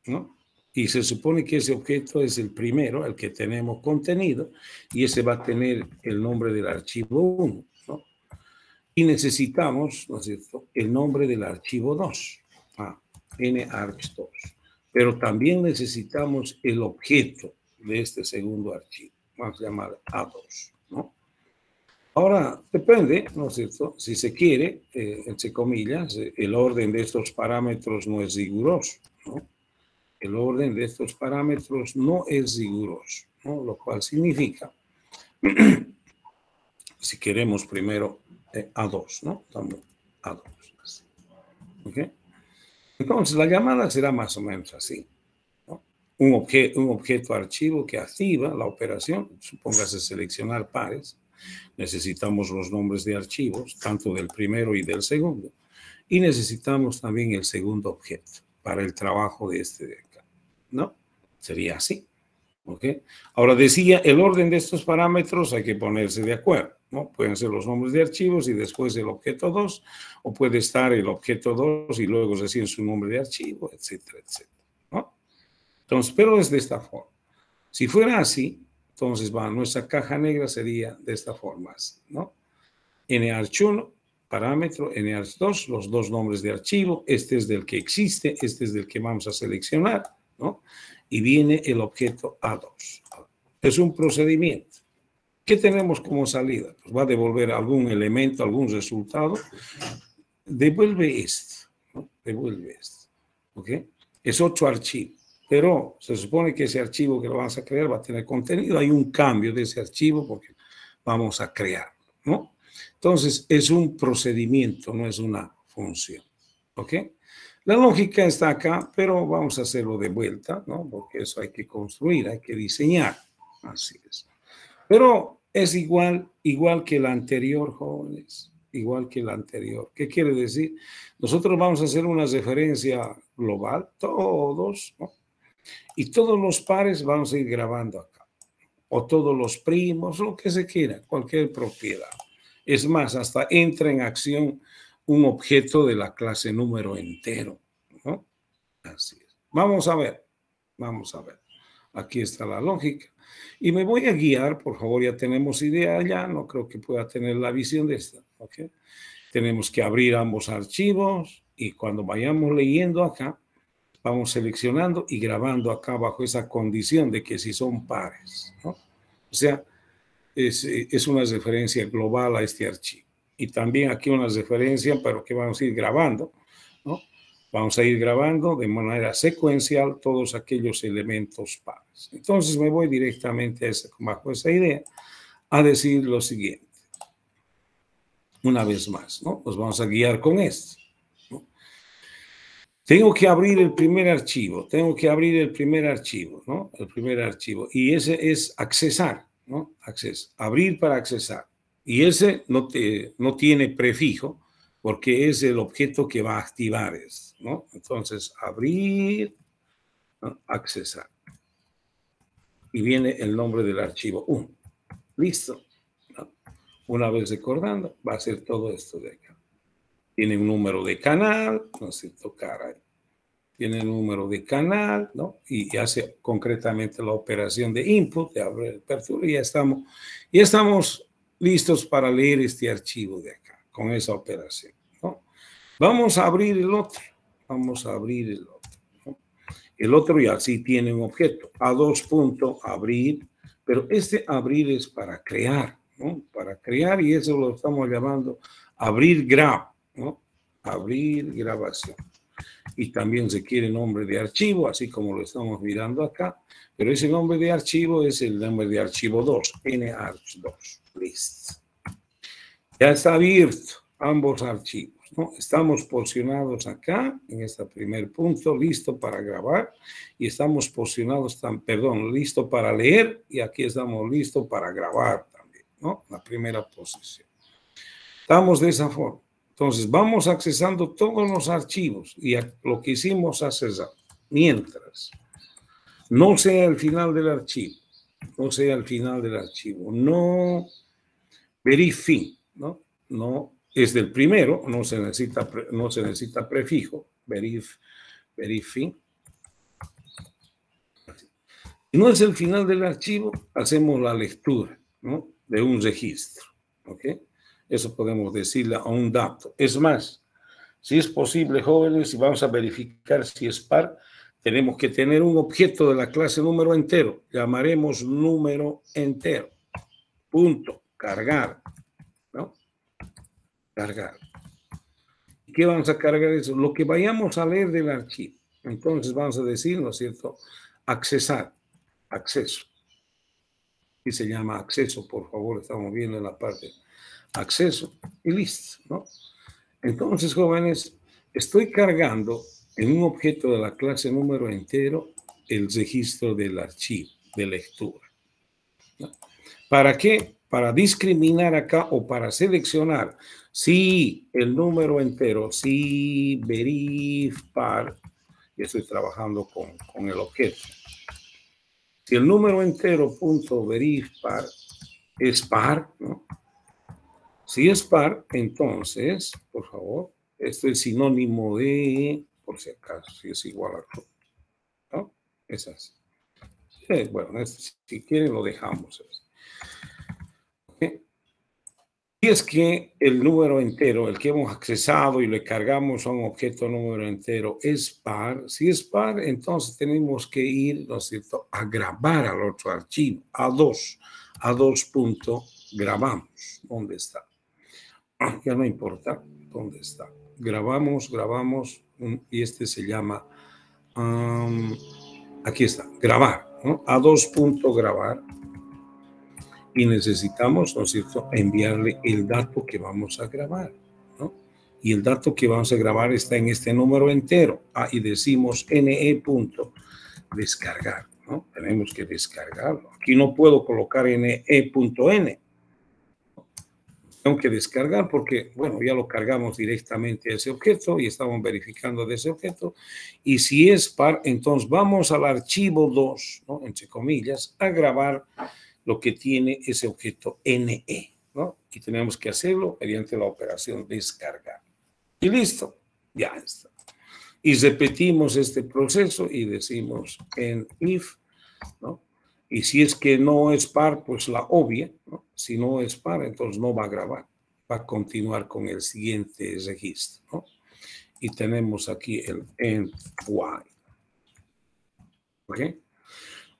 ¿no? Y se supone que ese objeto es el primero, el que tenemos contenido, y ese va a tener el nombre del archivo 1, ¿no? Y necesitamos, ¿no es cierto?, el nombre del archivo 2, narch2. Pero también necesitamos el objeto de este segundo archivo, vamos a llamar A2, ¿no? Ahora, depende, ¿no es cierto? Si se quiere, entre comillas, el orden de estos parámetros no es riguroso, ¿no? El orden de estos parámetros no es riguroso, ¿no? Lo cual significa, si queremos primero A2, ¿no? Estamos A2. ¿Ok? Entonces, la llamada será más o menos así, ¿no? Un objeto archivo que activa la operación, supóngase seleccionar pares. Necesitamos los nombres de archivos, tanto del primero y del segundo. Y necesitamos también el segundo objeto para el trabajo de este de acá, ¿no? Sería así, ¿ok? Ahora decía, el orden de estos parámetros hay que ponerse de acuerdo, ¿no? Pueden ser los nombres de archivos y después el objeto 2, o puede estar el objeto 2 y luego recién su nombre de archivo, etcétera, etcétera, ¿no? Entonces, pero es de esta forma. Si fuera así, entonces nuestra caja negra sería de esta forma, ¿no? narch1, parámetro, narch2, los dos nombres de archivo, este es del que existe, este es del que vamos a seleccionar, ¿no? Y viene el objeto A2. Es un procedimiento. ¿Qué tenemos como salida? Pues va a devolver algún elemento, algún resultado. Devuelve esto, ¿no? Devuelve esto, ¿ok? Es otro archivo. Pero se supone que ese archivo que lo vamos a crear va a tener contenido. Hay un cambio de ese archivo porque vamos a crear, ¿no? Entonces, es un procedimiento, no es una función, ¿ok? La lógica está acá, pero vamos a hacerlo de vuelta, ¿no? Porque eso hay que construir, hay que diseñar, así es. Pero es igual que la anterior, jóvenes, igual que la anterior. ¿Qué quiere decir? Nosotros vamos a hacer una referencia global, todos, ¿no? Y todos los pares vamos a ir grabando acá. O todos los primos, lo que se quiera, cualquier propiedad. Es más, hasta entra en acción un objeto de la clase número entero, ¿no? Así es. Vamos a ver, vamos a ver. Aquí está la lógica. Y me voy a guiar, por favor, ya tenemos idea ya, no creo que pueda tener la visión de esta, ¿ok? Tenemos que abrir ambos archivos y cuando vayamos leyendo acá, vamos seleccionando y grabando acá bajo esa condición de que si son pares, ¿no? O sea, es una referencia global a este archivo. Y también aquí una referencia, pero que vamos a ir grabando, ¿no? Vamos a ir grabando de manera secuencial todos aquellos elementos pares. Entonces me voy directamente bajo esa idea a decir lo siguiente. Una vez más, ¿no? Nos vamos a guiar con esto, ¿no? Tengo que abrir el primer archivo, ¿no? El primer archivo. Y ese es accesar, ¿no? Abrir para accesar. Y ese no tiene prefijo porque es el objeto que va a activar esto, ¿no? Entonces, abrir, ¿no? Accesar. Y viene el nombre del archivo 1. Listo, ¿no? Una vez recordando, va a ser todo esto de acá. Tiene un número de canal, no sé, tocar ahí. Tiene el número de canal, ¿no? Y hace concretamente la operación de input, de abrir, apertura, y ya estamos listos para leer este archivo de acá, con esa operación, ¿no? Vamos a abrir el otro, ¿no? El otro ya sí tiene un objeto, A2 abrir, pero este abrir es para crear, ¿no? Para crear, y eso lo estamos llamando abrir grab, ¿no? Abrir grabación. Y también se quiere nombre de archivo, así como lo estamos mirando acá, pero ese nombre de archivo es el nombre de archivo 2, narch2, listo. Ya está abierto ambos archivos, ¿no? Estamos posicionados acá, en este primer punto, listo para grabar, y estamos posicionados, listo para leer, y aquí estamos listos para grabar también, ¿no? La primera posición. Estamos de esa forma. Entonces, vamos accesando todos los archivos y lo que hicimos accesar. Mientras no sea el final del archivo, no verify, ¿no? No es del primero, no se necesita prefijo, verify. Si no es el final del archivo, hacemos la lectura, ¿no? De un registro, ¿ok? Eso podemos decirle a un dato. Es más, si es posible, jóvenes, y vamos a verificar si es par, tenemos que tener un objeto de la clase número entero. Llamaremos número entero. Punto. Cargar, ¿no? Cargar. ¿Y qué vamos a cargar eso? Lo que vayamos a leer del archivo. Entonces vamos a decir, ¿no es cierto? Accesar. Acceso. Y se llama acceso, por favor. Estamos viendo en la parte acceso y listo, ¿no? Entonces, jóvenes, estoy cargando en un objeto de la clase número entero el registro del archivo de lectura, ¿no? ¿Para qué? Para discriminar acá o para seleccionar si el número entero, si verif par, y estoy trabajando con el objeto. Si el número entero punto verif par es par, ¿no? Si es par, entonces, por favor, esto es sinónimo de, por si acaso, si es igual a true, ¿no? Es así. Bueno, si quieren lo dejamos. ¿Okay? Y es que el número entero, el que hemos accesado y le cargamos a un objeto número entero, es par. Si es par, entonces tenemos que ir, ¿no es cierto?, a grabar al otro archivo, A2 punto, grabamos. ¿Dónde está? Ya no importa dónde está. Grabamos, y este se llama, aquí está, grabar, ¿no? A2 punto grabar. y necesitamos, ¿no es cierto?, enviarle el dato que vamos a grabar, ¿no? Y el dato que vamos a grabar está en este número entero. Y decimos ne.descargar, ¿no? Tenemos que descargarlo. Aquí no puedo colocar ne.n. Tengo que descargar porque, bueno, ya lo cargamos directamente a ese objeto y estamos verificando de ese objeto. Y si es par, entonces vamos al archivo 2, ¿no?, entre comillas, a grabar lo que tiene ese objeto NE, ¿no? Y tenemos que hacerlo mediante la operación descargar. Y listo, ya está. Y repetimos este proceso y decimos en if, ¿no? Y si es que no es par, pues la obvia, ¿no? Si no es par, entonces no va a grabar. Va a continuar con el siguiente registro, ¿no? Y tenemos aquí el end while. ¿Ok?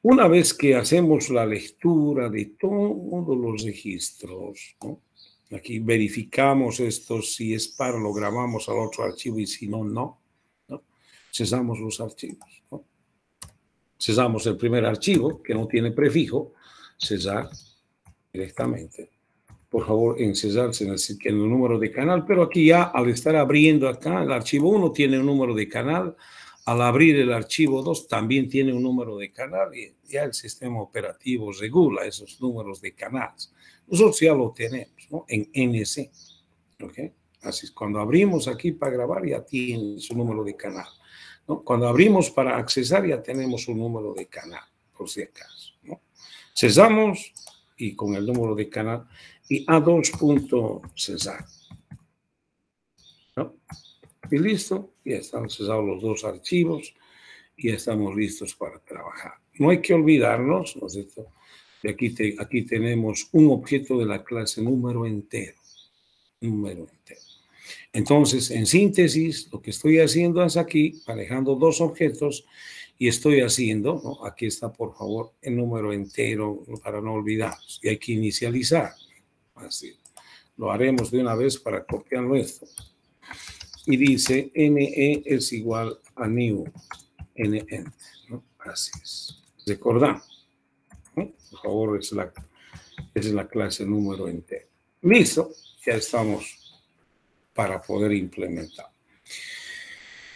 Una vez que hacemos la lectura de todos los registros, ¿no?, aquí verificamos esto, si es par lo grabamos al otro archivo y si no, no, ¿no? Cesamos los archivos, ¿no? Cesamos el primer archivo que no tiene prefijo, cesar directamente. Por favor, en cesar se necesita el número de canal, pero aquí ya al estar abriendo acá, el archivo 1 tiene un número de canal, al abrir el archivo 2 también tiene un número de canal y ya el sistema operativo regula esos números de canales. Nosotros ya lo tenemos, ¿no?, en NC. ¿Ok? Así es, cuando abrimos aquí para grabar ya tiene su número de canal, ¿no? Cuando abrimos para accesar ya tenemos un número de canal, por si acaso, ¿no? Cesamos y con el número de canal y A2.cesar, ¿no? Y listo, ya están cesados los dos archivos y ya estamos listos para trabajar. No hay que olvidarnos, ¿no es cierto?, de aquí tenemos un objeto de la clase número entero. Número entero. Entonces, en síntesis, lo que estoy haciendo es aquí, manejando dos objetos, y estoy haciendo, ¿no?, aquí está, por favor, el número entero para no olvidarnos. Y hay que inicializar. Así. Lo haremos de una vez para copiarlo esto. Y dice NE es igual a new NN, ¿no? Así es. Recordamos, ¿no? Por favor, esa es la clase número entero. Listo, ya estamos para poder implementar.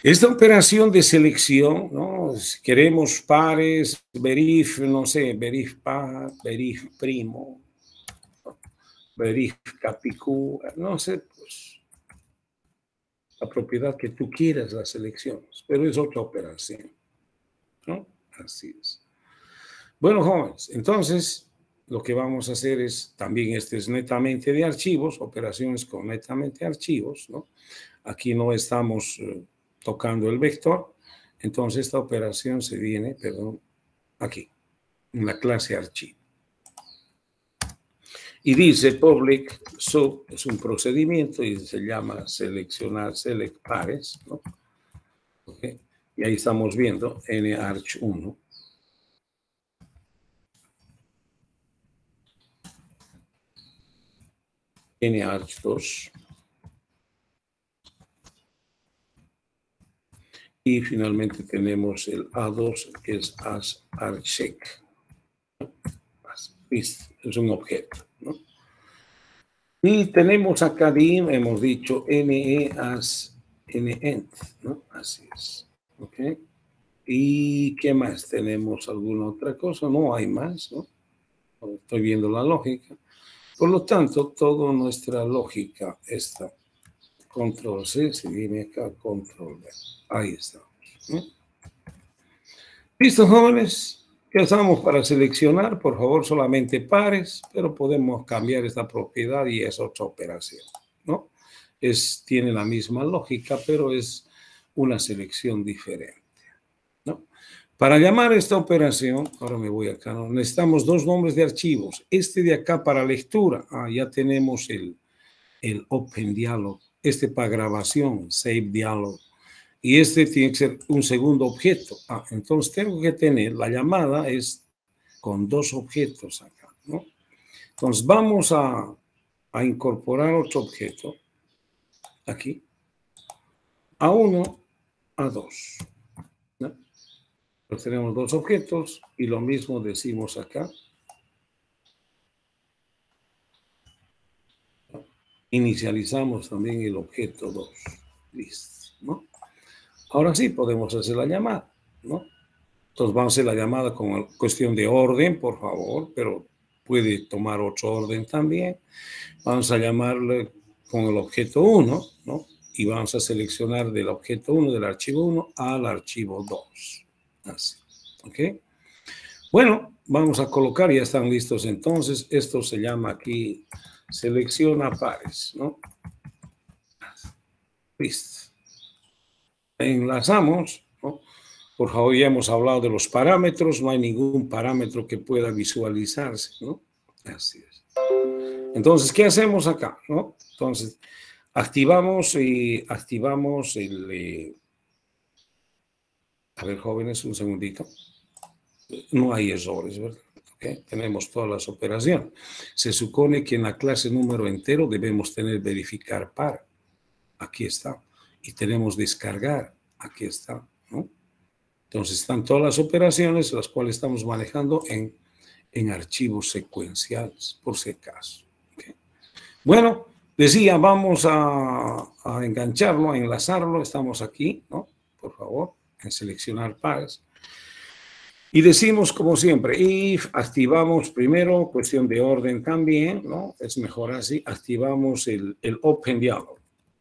Esta operación de selección, ¿no?, si queremos pares, verif, no sé, verif par, verif primo, verif capicú, no sé, pues la propiedad que tú quieras, las selecciones, pero es otra operación, ¿no? Así es. Bueno, jóvenes, entonces lo que vamos a hacer es, también este es netamente de archivos, operaciones con netamente archivos, ¿no? Aquí no estamos tocando el vector, entonces esta operación se viene, perdón, aquí, en la clase archivo. Y dice public sub, es un procedimiento y se llama seleccionar, select pares, ¿no? Okay. Y ahí estamos viendo narch1. narch2. Y finalmente tenemos el A2, que es asArchcheck. Es un objeto, ¿no? Y tenemos acá, hemos dicho NE as NEnt, ¿no? Así es. ¿Ok? ¿Y qué más? ¿Tenemos alguna otra cosa? No hay más, ¿no? Estoy viendo la lógica. Por lo tanto, toda nuestra lógica está. Control C, se viene acá, Control V. Ahí estamos, ¿no? ¿Listo, jóvenes? Ya estamos para seleccionar, por favor, solamente pares, pero podemos cambiar esta propiedad y es otra operación, ¿no? Tiene la misma lógica, pero es una selección diferente, ¿no? Para llamar esta operación, ahora me voy acá, ¿no?, necesitamos dos nombres de archivos. Este de acá para lectura, ya tenemos el Open Dialog. Este para grabación, Save Dialog. Y este tiene que ser un segundo objeto. Entonces tengo que tener, la llamada es con dos objetos acá, ¿no? Entonces vamos a incorporar otro objeto aquí, A1, A2, ¿no? Entonces tenemos dos objetos y lo mismo decimos acá. Inicializamos también el objeto 2. Listo, ¿no? Ahora sí podemos hacer la llamada, ¿no? Entonces vamos a hacer la llamada con cuestión de orden, por favor, pero puede tomar otro orden también. Vamos a llamarle con el objeto 1, ¿no? Y vamos a seleccionar del objeto 1, del archivo 1, al archivo 2. Así, ¿ok? Bueno, vamos a colocar, ya están listos entonces. Esto se llama aquí, selecciona pares, ¿no? Listo. Enlazamos, ¿no? Por favor, ya hemos hablado de los parámetros, no hay ningún parámetro que pueda visualizarse, ¿no? Así es. Entonces, ¿qué hacemos acá, no? Entonces, activamos el... a ver, jóvenes, un segundito. No hay errores, ¿verdad? Okay. Tenemos todas las operaciones. Se supone que en la clase número entero debemos tener verificar par. Aquí está. Y tenemos descargar. Aquí está, ¿no? Entonces están todas las operaciones, las cuales estamos manejando en archivos secuenciales, por si acaso. Okay. Bueno, decía, vamos a engancharlo, a enlazarlo. Estamos aquí, ¿no? Por favor, en seleccionar pares. Y decimos, como siempre, if, activamos primero, cuestión de orden también, ¿no? Es mejor así, activamos el Open Dialog.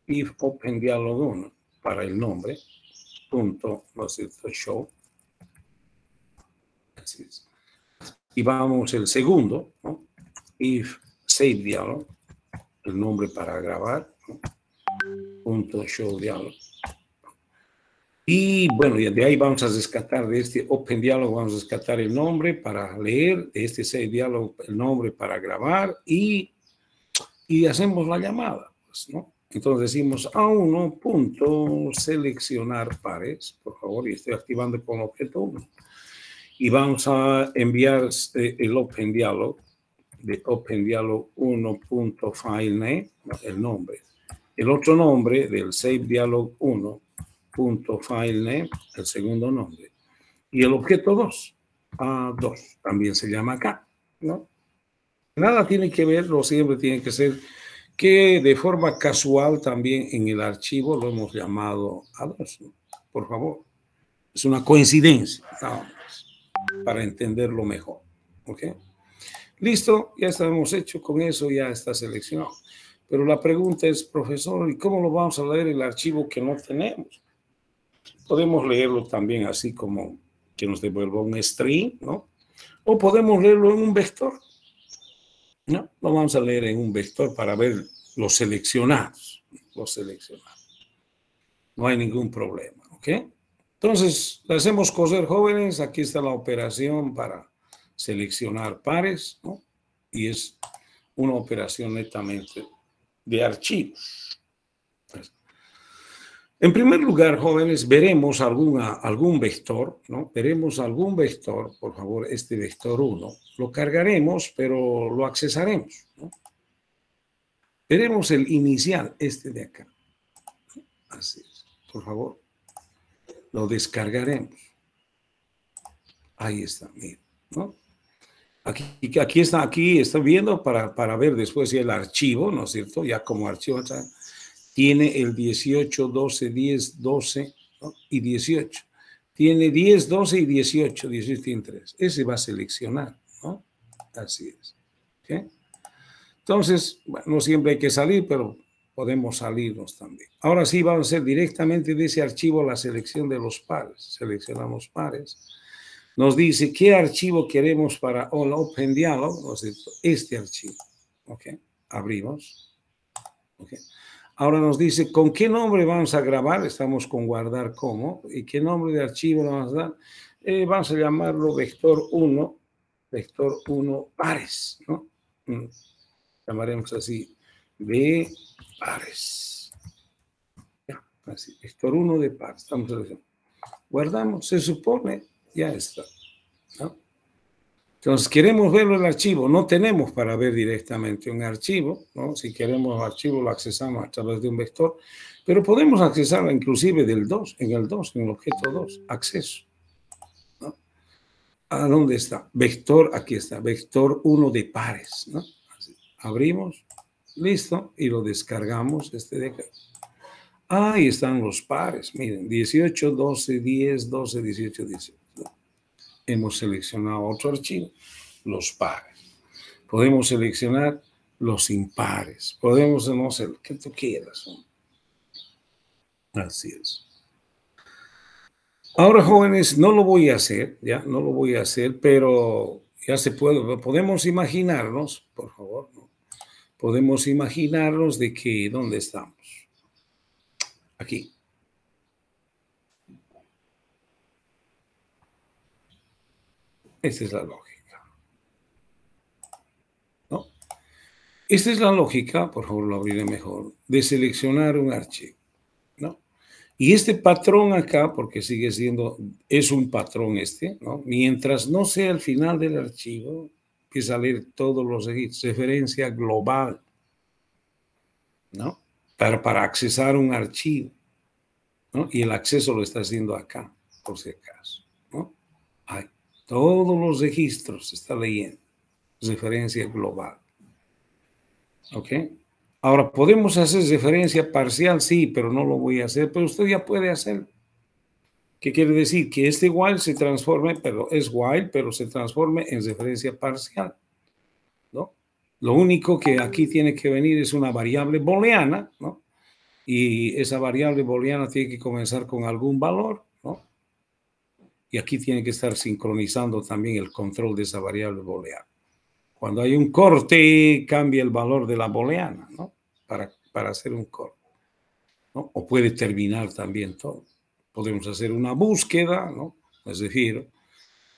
If Open Dialog 1, para el nombre, punto, no sé, show. Así es. Y vamos el segundo, ¿no? If Save Dialog, el nombre para grabar, ¿no? Punto show dialog. Y bueno, de ahí vamos a rescatar de este Open Dialog, vamos a rescatar el nombre para leer, de este Save Dialog el nombre para grabar y hacemos la llamada, pues, ¿no? Entonces decimos A1 punto seleccionar pares, por favor, y estoy activando con objeto 1. Y vamos a enviar el Open Dialog de Open Dialog 1.filename, el nombre. El otro nombre del Save Dialog 1 .filename, el segundo nombre, y el objeto 2, A2, también se llama acá, ¿no? Nada tiene que ver, lo siempre tiene que ser que de forma casual también en el archivo lo hemos llamado A2, ¿no? Por favor, es una coincidencia, ¿no? Para entenderlo mejor, ¿ok? Listo, ya estamos hecho con eso, ya está seleccionado. Pero la pregunta es, profesor, ¿y cómo lo vamos a leer el archivo que no tenemos? Podemos leerlo también así como que nos devuelva un string, ¿no? O podemos leerlo en un vector, ¿no? Lo vamos a leer en un vector para ver los seleccionados, No hay ningún problema, ¿ok? Entonces, le hacemos coser, jóvenes. Aquí está la operación para seleccionar pares, ¿no? Y es una operación netamente de archivos. En primer lugar, jóvenes, veremos algún vector, ¿no? Veremos algún vector, por favor, este vector 1. Lo cargaremos, pero lo accesaremos, ¿no? Veremos el inicial, este de acá. Así es, por favor. Lo descargaremos. Ahí está, miren, ¿no? Aquí está viendo para ver después si el archivo, ¿no es cierto? Ya como archivo, tiene el 18, 12, 10, 12, ¿no? Y 18. Tiene 10, 12 y 18. 18 tiene 3. Ese va a seleccionar, ¿no? Así es. ¿Okay? Entonces, bueno, no siempre hay que salir, pero podemos salirnos también. Ahora sí vamos a hacer directamente de ese archivo la selección de los pares. Seleccionamos pares. Nos dice qué archivo queremos para Open Dialog, ¿no es cierto? Este archivo. ¿Ok? Abrimos. ¿Ok? Ahora nos dice con qué nombre vamos a grabar. Estamos con guardar como. ¿Y qué nombre de archivo le vamos a dar? Vamos a llamarlo vector 1. Vector 1 pares, ¿no? Llamaremos así. De pares. Ya, así. Vector 1 de pares. Estamos seleccionando. Guardamos. Se supone. Ya está, ¿no? Entonces, queremos verlo en el archivo. No tenemos para ver directamente un archivo, ¿no? Si queremos archivo, lo accesamos a través de un vector, pero podemos accesarlo inclusive del 2, en el objeto 2, acceso, ¿no? ¿A dónde está? Vector, aquí está, vector 1 de pares, ¿no? Así. Abrimos, Listo. Y lo descargamos. De acá. Ahí están los pares. Miren, 18, 12, 10, 12, 18, 18. Hemos seleccionado otro archivo, los pares. Podemos seleccionar los impares. Podemos, no sé, lo que tú quieras. Así es. Ahora, jóvenes, no lo voy a hacer, ya, no lo voy a hacer, pero ya se puede, podemos imaginarnos, por favor, ¿no? Podemos imaginarnos de que, ¿dónde estamos? Aquí. Esta es la lógica, ¿no? Esta es la lógica, por favor, lo abriré mejor, de seleccionar un archivo, ¿no? Y este patrón acá, porque sigue siendo, es un patrón ¿no? Mientras no sea el final del archivo, empieza a leer todos los registros, referencia global, ¿no? Para accesar un archivo, ¿no? Y el acceso lo está haciendo acá, por si acaso, ¿no? Hay todos los registros, se está leyendo, referencia global, ¿ok? Ahora, ¿podemos hacer referencia parcial? Sí, pero no lo voy a hacer, pero usted ya puede hacerlo. ¿Qué quiere decir? Que este while se transforme, pero es while, pero se transforme en referencia parcial, ¿no? Lo único que aquí tiene que venir es una variable booleana, ¿no? Y esa variable booleana tiene que comenzar con algún valor, ¿no? Y aquí tiene que estar sincronizando también el control de esa variable booleana. Cuando hay un corte, cambia el valor de la booleana, ¿no? Para hacer un corte, ¿no? O puede terminar también todo. Podemos hacer una búsqueda, ¿no? Es decir,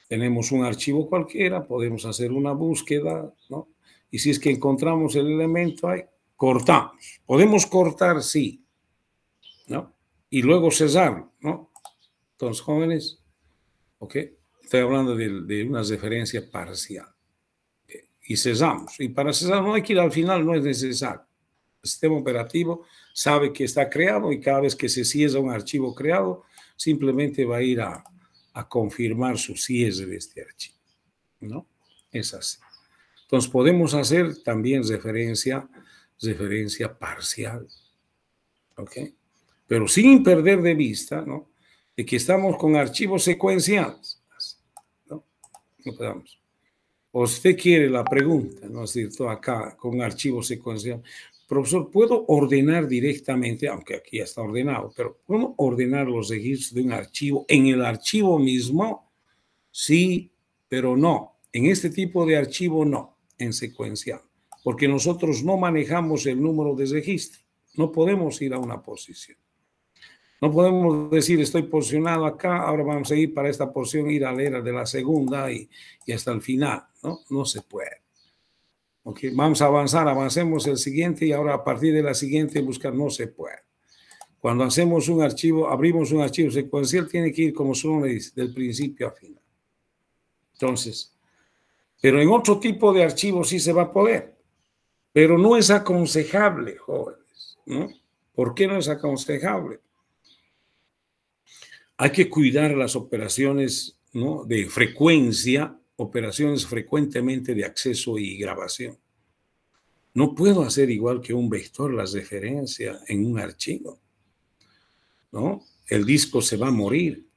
tenemos un archivo cualquiera, podemos hacer una búsqueda, ¿no? Y si es que encontramos el elemento ahí, cortamos. Podemos cortar, sí, ¿no? Y luego cesar, ¿no? Entonces, jóvenes, ¿ok? Estoy hablando de una referencia parcial. ¿Okay? Y cesamos. Y para cesar no hay que ir al final, no es necesario. El sistema operativo sabe que está creado y cada vez que se cierra un archivo creado, simplemente va a ir a confirmar su cierre de este archivo, ¿no? Es así. Entonces podemos hacer también referencia parcial, ¿ok? Pero sin perder de vista, ¿no? De que estamos con archivos secuenciales, ¿no? No podemos. Usted quiere la pregunta, ¿no es cierto? Acá con archivos secuenciales. Profesor, ¿puedo ordenar directamente, aunque aquí ya está ordenado, pero ¿puedo ordenar los registros de un archivo en el archivo mismo? Sí, pero no. En este tipo de archivo no, en secuencial, porque nosotros no manejamos el número de registro. No podemos ir a una posición. No podemos decir, estoy posicionado acá, ahora vamos a ir para esta posición, ir a leer de la segunda y hasta el final, ¿no? No se puede. Okay, vamos a avanzar, avancemos el siguiente y ahora a partir de la siguiente buscar, no se puede. Cuando hacemos un archivo, abrimos un archivo secuencial, tiene que ir como su nombre dice, del principio a final. Entonces, pero en otro tipo de archivos sí se va a poder, pero no es aconsejable, jóvenes, ¿no? ¿Por qué no es aconsejable? Hay que cuidar las operaciones, ¿no? De frecuencia, operaciones frecuentemente de acceso y grabación. No puedo hacer igual que un vector las referencias en un archivo, ¿no? El disco se va a morir,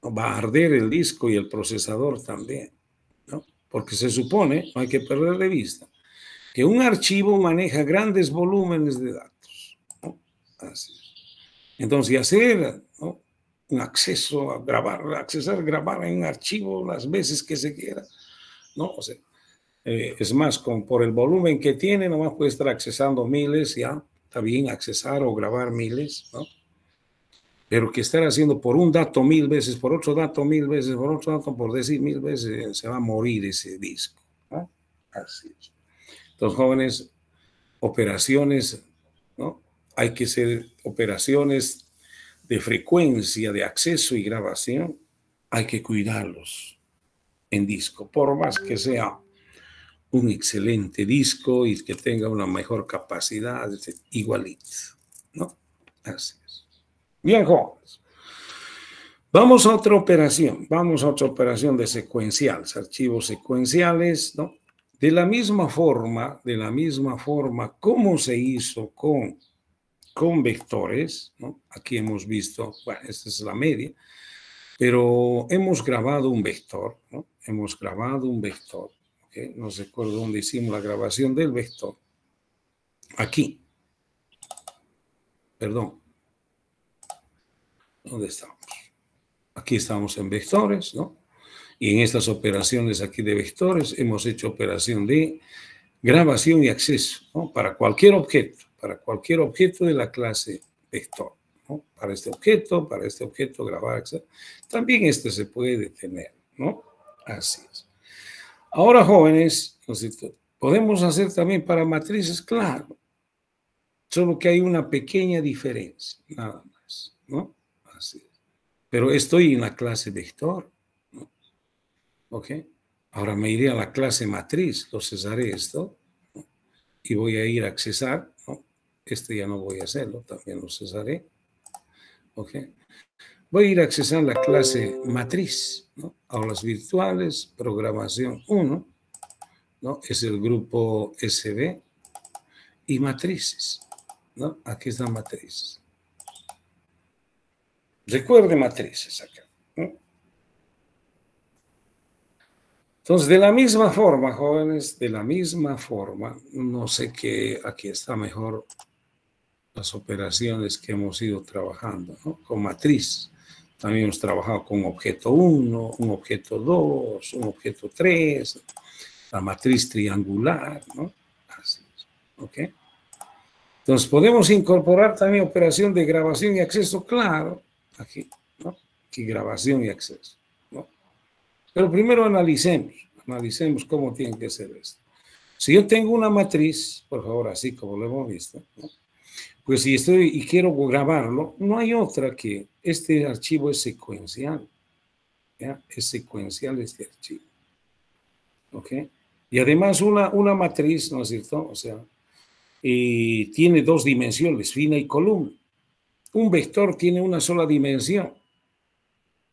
¿no? Va a arder el disco y el procesador también, ¿no? Porque se supone, no hay que perder de vista, que un archivo maneja grandes volúmenes de datos, ¿no? Así es. Entonces, y hacer, ¿no? Un acceso a grabar, grabar en un archivo las veces que se quiera, ¿no? O sea, es más, por el volumen que tiene, nomás puede estar accesando miles, ya, está bien accesar o grabar miles, ¿no? Pero que estar haciendo por un dato 1000 veces, por otro dato 1000 veces, por otro dato, por decir 1000 veces, se va a morir ese disco, ¿no? Así es. Entonces, jóvenes, operaciones, ¿no? Hay que ser operaciones de frecuencia, de acceso y grabación, hay que cuidarlos en disco, por más que sea un excelente disco y que tenga una mejor capacidad, igualito, ¿no? Así es. Bien, jóvenes. Vamos a otra operación de secuenciales, archivos secuenciales, ¿no? de la misma forma, ¿cómo se hizo con vectores? ¿No? Aquí hemos visto, bueno, esta es la media, pero hemos grabado un vector, ¿no? Hemos grabado un vector. ¿Okay? No recuerdo dónde hicimos la grabación del vector. Aquí. Perdón. ¿Dónde estamos? Aquí estamos en vectores, ¿no? Y en estas operaciones aquí de vectores hemos hecho operación de grabación y acceso, ¿no? Para cualquier objeto de la clase vector, ¿no? Para este objeto, grabar, etc. También este se puede detener, ¿no? Así es. Ahora, jóvenes, podemos hacer también para matrices, claro, solo que hay una pequeña diferencia, nada más, ¿no? Así es. Pero estoy en la clase vector, ¿no? ¿Ok? Ahora me iré a la clase matriz, lo cesaré esto, ¿no? Y voy a ir a accesar, ¿no? Este ya no voy a hacerlo, también lo cesaré, ¿ok? Voy a ir a accesar la clase matriz, ¿no? Aulas virtuales, programación 1, ¿no? Es el grupo SB y matrices, ¿no? Aquí están matrices. Recuerde matrices acá, ¿no? Entonces, de la misma forma, jóvenes, de la misma forma, no sé qué, aquí está mejor las operaciones que hemos ido trabajando, ¿no? Con matriz. También hemos trabajado con objeto 1, un objeto 2, un objeto 3, la matriz triangular, ¿no? Así es, ¿ok? Entonces, podemos incorporar también operación de grabación y acceso, claro, aquí, ¿no? Aquí grabación y acceso, ¿no? Pero primero analicemos cómo tiene que ser esto. Si yo tengo una matriz, por favor, así como lo hemos visto, ¿no? Pues si estoy y quiero grabarlo, no hay otra que este archivo es secuencial, ¿ya? Es secuencial este archivo, ¿ok? Y además una matriz, ¿no es cierto? O sea, tiene dos dimensiones, fina y columna. Un vector tiene una sola dimensión,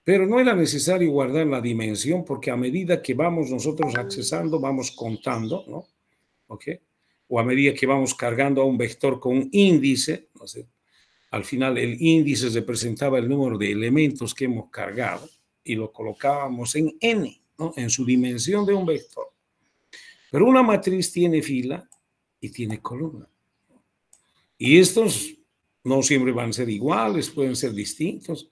pero no era necesario guardar la dimensión porque a medida que vamos nosotros accesando, vamos contando, ¿no? ¿Ok? O a medida que vamos cargando a un vector con un índice, ¿no sé? Al final el índice representaba el número de elementos que hemos cargado y lo colocábamos en n, ¿no? En su dimensión de un vector. Pero una matriz tiene fila y tiene columna. Y estos no siempre van a ser iguales, pueden ser distintos.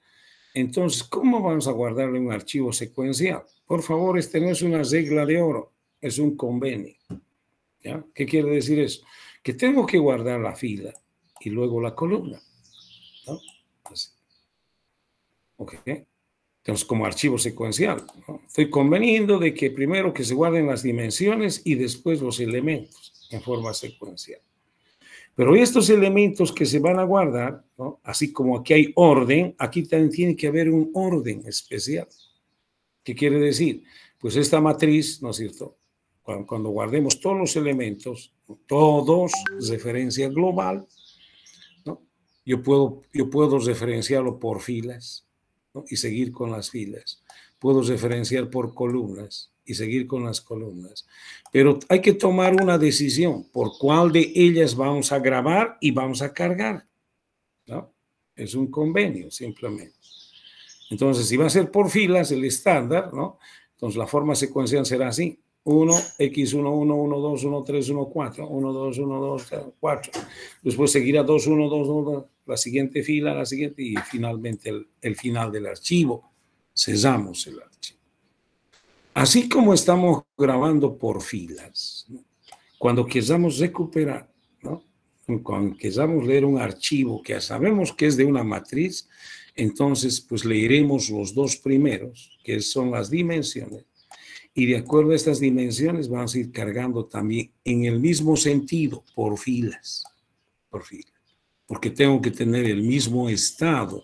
Entonces, ¿cómo vamos a guardarlo en un archivo secuencial? Por favor, este no es una regla de oro, es un convenio. ¿Ya? ¿Qué quiere decir eso? Que tengo que guardar la fila y luego la columna, ¿no? Así. ¿Ok? Entonces, como archivo secuencial, ¿no? Estoy conveniendo de que primero que se guarden las dimensiones y después los elementos en forma secuencial. Pero estos elementos que se van a guardar, ¿no? Así como aquí hay orden, aquí también tiene que haber un orden especial. ¿Qué quiere decir? Pues esta matriz, ¿no es cierto? Cuando guardemos todos los elementos, todos, referencia global, ¿no? Yo puedo referenciarlo por filas, ¿no? Y seguir con las filas. Puedo referenciar por columnas y seguir con las columnas. Pero hay que tomar una decisión por cuál de ellas vamos a grabar y vamos a cargar, ¿no? Es un convenio, simplemente. Entonces, si va a ser por filas, el estándar, ¿no? Entonces, la forma secuencial será así. 1, X1, 1, 1, 2, 1, 3, 1, 4, 1, 2, 1, 2, 4. Después seguirá 2, 1, 2, 1, la siguiente fila, la siguiente, y finalmente el final del archivo. Cesamos el archivo. Así como estamos grabando por filas, ¿no? Cuando queramos recuperar, ¿no? Cuando queramos leer un archivo que ya sabemos que es de una matriz, entonces pues leeremos los dos primeros, que son las dimensiones, y de acuerdo a estas dimensiones vamos a ir cargando también en el mismo sentido, por filas, porque tengo que tener el mismo estado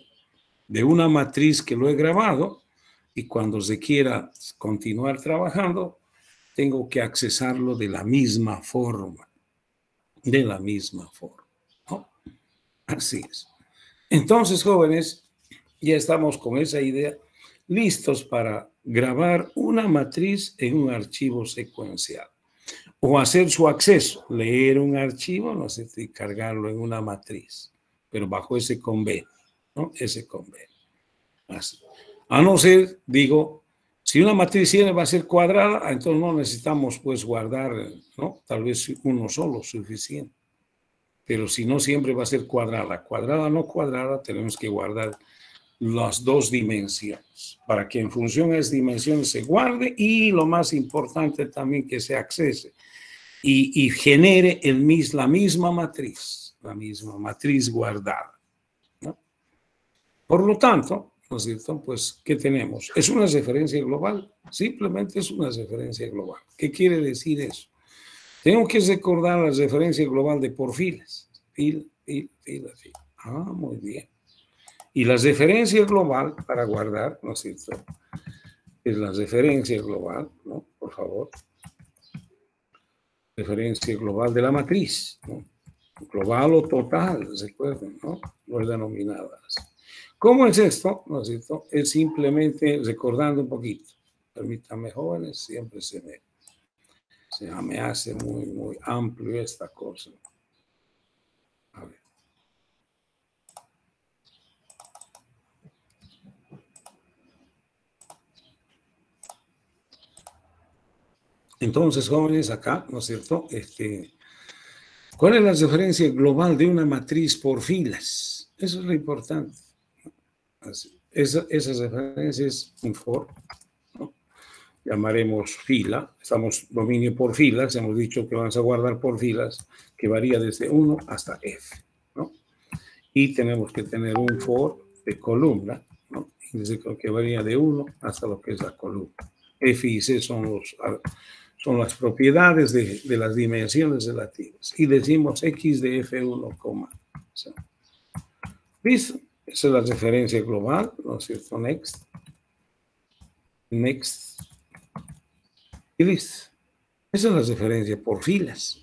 de una matriz que lo he grabado, y cuando se quiera continuar trabajando, tengo que accesarlo de la misma forma, ¿no? Así es. Entonces, jóvenes, ya estamos con esa idea, listos para grabar una matriz en un archivo secuencial. o hacer su acceso, leer un archivo, no sé, y cargarlo en una matriz, pero bajo ese convenio, ¿no? Ese convenio. Así. A no ser, digo, si una matriz N va a ser cuadrada, entonces no necesitamos pues guardar, ¿no? Tal vez uno solo suficiente. Pero si no, siempre va a ser cuadrada. Cuadrada o no cuadrada, tenemos que guardar las dos dimensiones, para que en función de esas dimensiones se guarde y lo más importante también que se accese y genere la misma matriz guardada, ¿no? Por lo tanto, ¿no es cierto? Pues, ¿qué tenemos? Es una referencia global, simplemente es una referencia global. ¿Qué quiere decir eso? Tengo que recordar la referencia global de por filas, fila. Ah, muy bien. Y la referencia global para guardar, ¿no es cierto? Es la referencia global, ¿no? Por favor. Referencia global de la matriz, ¿no? Global o total, recuerden, ¿no? No es denominada así. ¿Cómo es esto? ¿No es cierto? Es simplemente recordando un poquito. Permítanme, jóvenes, siempre se me hace muy, muy amplio esta cosa. A ver. Entonces, jóvenes, acá, ¿no es cierto? ¿Cuál es la referencia global de una matriz por filas? Eso es lo importante. Esa referencia es un for, ¿no? Llamaremos fila, estamos dominio por filas, hemos dicho que vamos a guardar por filas, que varía desde 1 hasta f, ¿no? Y tenemos que tener un for de columna, ¿no? Que varía de 1 hasta lo que es la columna. F y C son las propiedades de las dimensiones relativas. Y decimos x de f1, ¿listo? Esa es la referencia global, ¿no es cierto? Next. Y listo. Esa es la referencia por filas.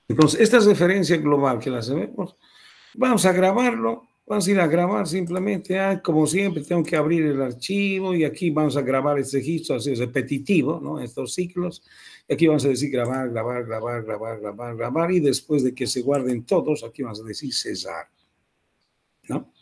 Entonces, esta referencia global que la sabemos, vamos a grabarlo. Vamos a ir a grabar simplemente, como siempre, tengo que abrir el archivo y aquí vamos a grabar este registro así repetitivo, ¿no? Estos ciclos. Y aquí vamos a decir grabar y después de que se guarden todos, aquí vamos a decir cesar, ¿no?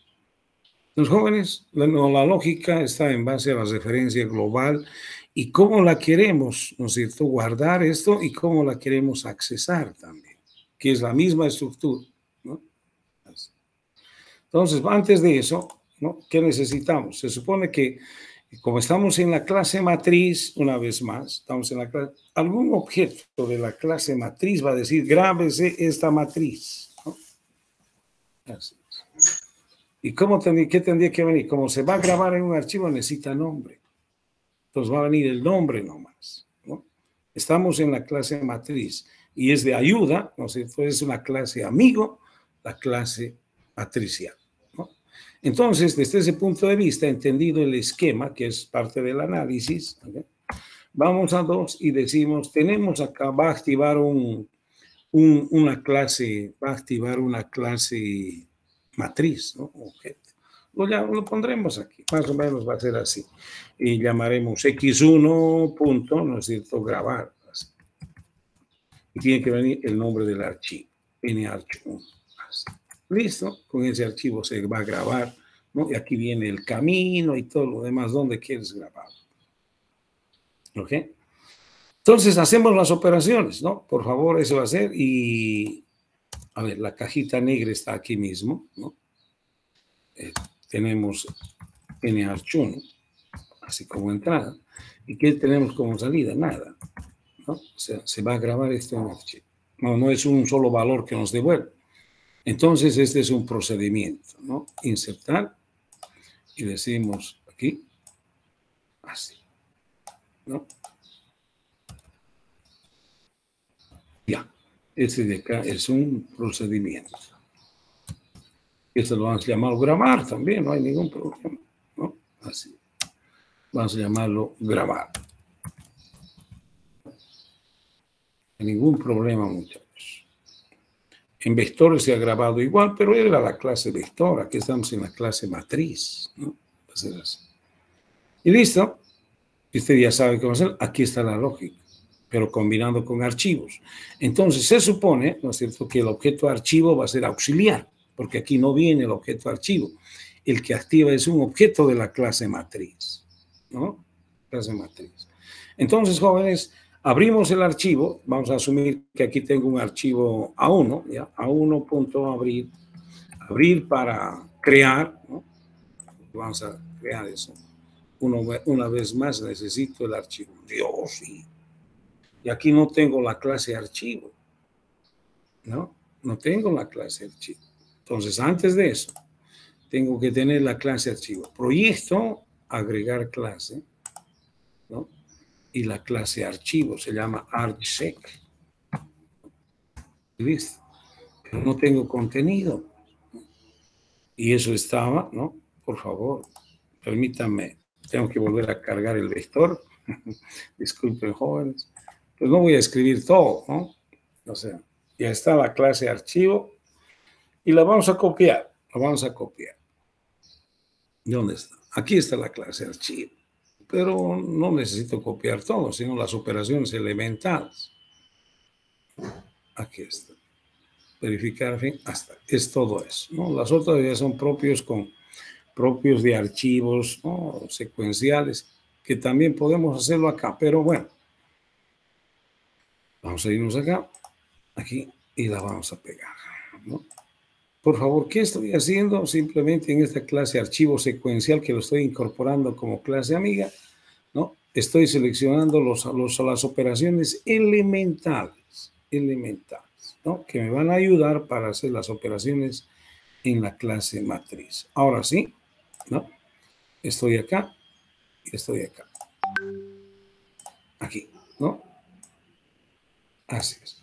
Los jóvenes, la lógica está en base a la referencia global y cómo la queremos, ¿no es cierto?, guardar esto y cómo la queremos accesar también, que es la misma estructura, ¿no? Entonces, antes de eso, ¿no? ¿Qué necesitamos? Se supone que, como estamos en la clase matriz, una vez más, estamos en la clase, algún objeto de la clase matriz va a decir, grábese esta matriz, ¿no? Así es. ¿Y qué tendría que venir? Como se va a grabar en un archivo, necesita nombre. Entonces va a venir el nombre nomás, ¿no? Estamos en la clase matriz y es de ayuda, ¿no es cierto? Es una clase amigo, la clase matricial, ¿no? Entonces, desde ese punto de vista, entendido el esquema, que es parte del análisis, ¿okay? Vamos a 2 y decimos, tenemos acá, va a activar una clase matriz, ¿no? Objeto. Lo pondremos aquí, más o menos va a ser así. Y llamaremos x1 punto, ¿no es cierto?, grabar. Así. Y tiene que venir el nombre del archivo, archivo. Listo, con ese archivo se va a grabar, ¿no? Y aquí viene el camino y todo lo demás, donde quieres grabar. ¿Ok? Entonces hacemos las operaciones, ¿no? Por favor, eso va a ser. Y, a ver, la cajita negra está aquí mismo, ¿no? Tenemos arch1, así como entrada. ¿Y qué tenemos como salida? Nada, ¿no? O sea, se va a grabar esto en archivo. No es un solo valor que nos devuelve. Entonces, este es un procedimiento, ¿no? Insertar y decimos aquí, así, ¿no? Ya, este de acá es un procedimiento. Esto lo vamos a llamar grabar también, no hay ningún problema, ¿no? Así. Vamos a llamarlo grabar. No hay ningún problema, muchachos. En vectores se ha grabado igual, pero era la clase vector. Aquí estamos en la clase matriz, ¿no? Va a ser así. Y listo. Usted ya sabe cómo hacer. Aquí está la lógica. pero combinando con archivos. Entonces se supone, ¿no es cierto?, que el objeto archivo va a ser auxiliar, porque aquí no viene el objeto archivo. El que activa es un objeto de la clase matriz, ¿no? Clase matriz. Entonces, jóvenes, abrimos el archivo. Vamos a asumir que aquí tengo un archivo A1, ¿ya? A1.abrir, abrir para crear, ¿no? Vamos a crear eso. Una vez más necesito el archivo. Dios, sí. Y aquí no tengo la clase archivo, ¿no? No tengo la clase archivo. Entonces, antes de eso, tengo que tener la clase archivo. Proyecto, agregar clase, ¿no? Y la clase archivo se llama archsec. Listo. Pero no tengo contenido. Y eso estaba, ¿no? Por favor, permítanme. Tengo que volver a cargar el vector. Disculpen, jóvenes. Pues no voy a escribir todo, ¿no? O sea, ya está la clase archivo y la vamos a copiar. La vamos a copiar. ¿Dónde está? Aquí está la clase archivo. Pero no necesito copiar todo, sino las operaciones elementales. Aquí está. Verificar, fin, hasta. Es todo eso, ¿no? Las otras ya son propios de archivos, ¿no? Secuenciales, que también podemos hacerlo acá, pero bueno. Vamos a irnos acá, aquí, y la vamos a pegar, ¿no? Por favor, ¿qué estoy haciendo? Simplemente en esta clase archivo secuencial que lo estoy incorporando como clase amiga, ¿no? Estoy seleccionando las operaciones elementales, ¿no? Que me van a ayudar para hacer las operaciones en la clase matriz. Ahora sí, ¿no? Estoy acá y estoy acá. Aquí, ¿no? Así es.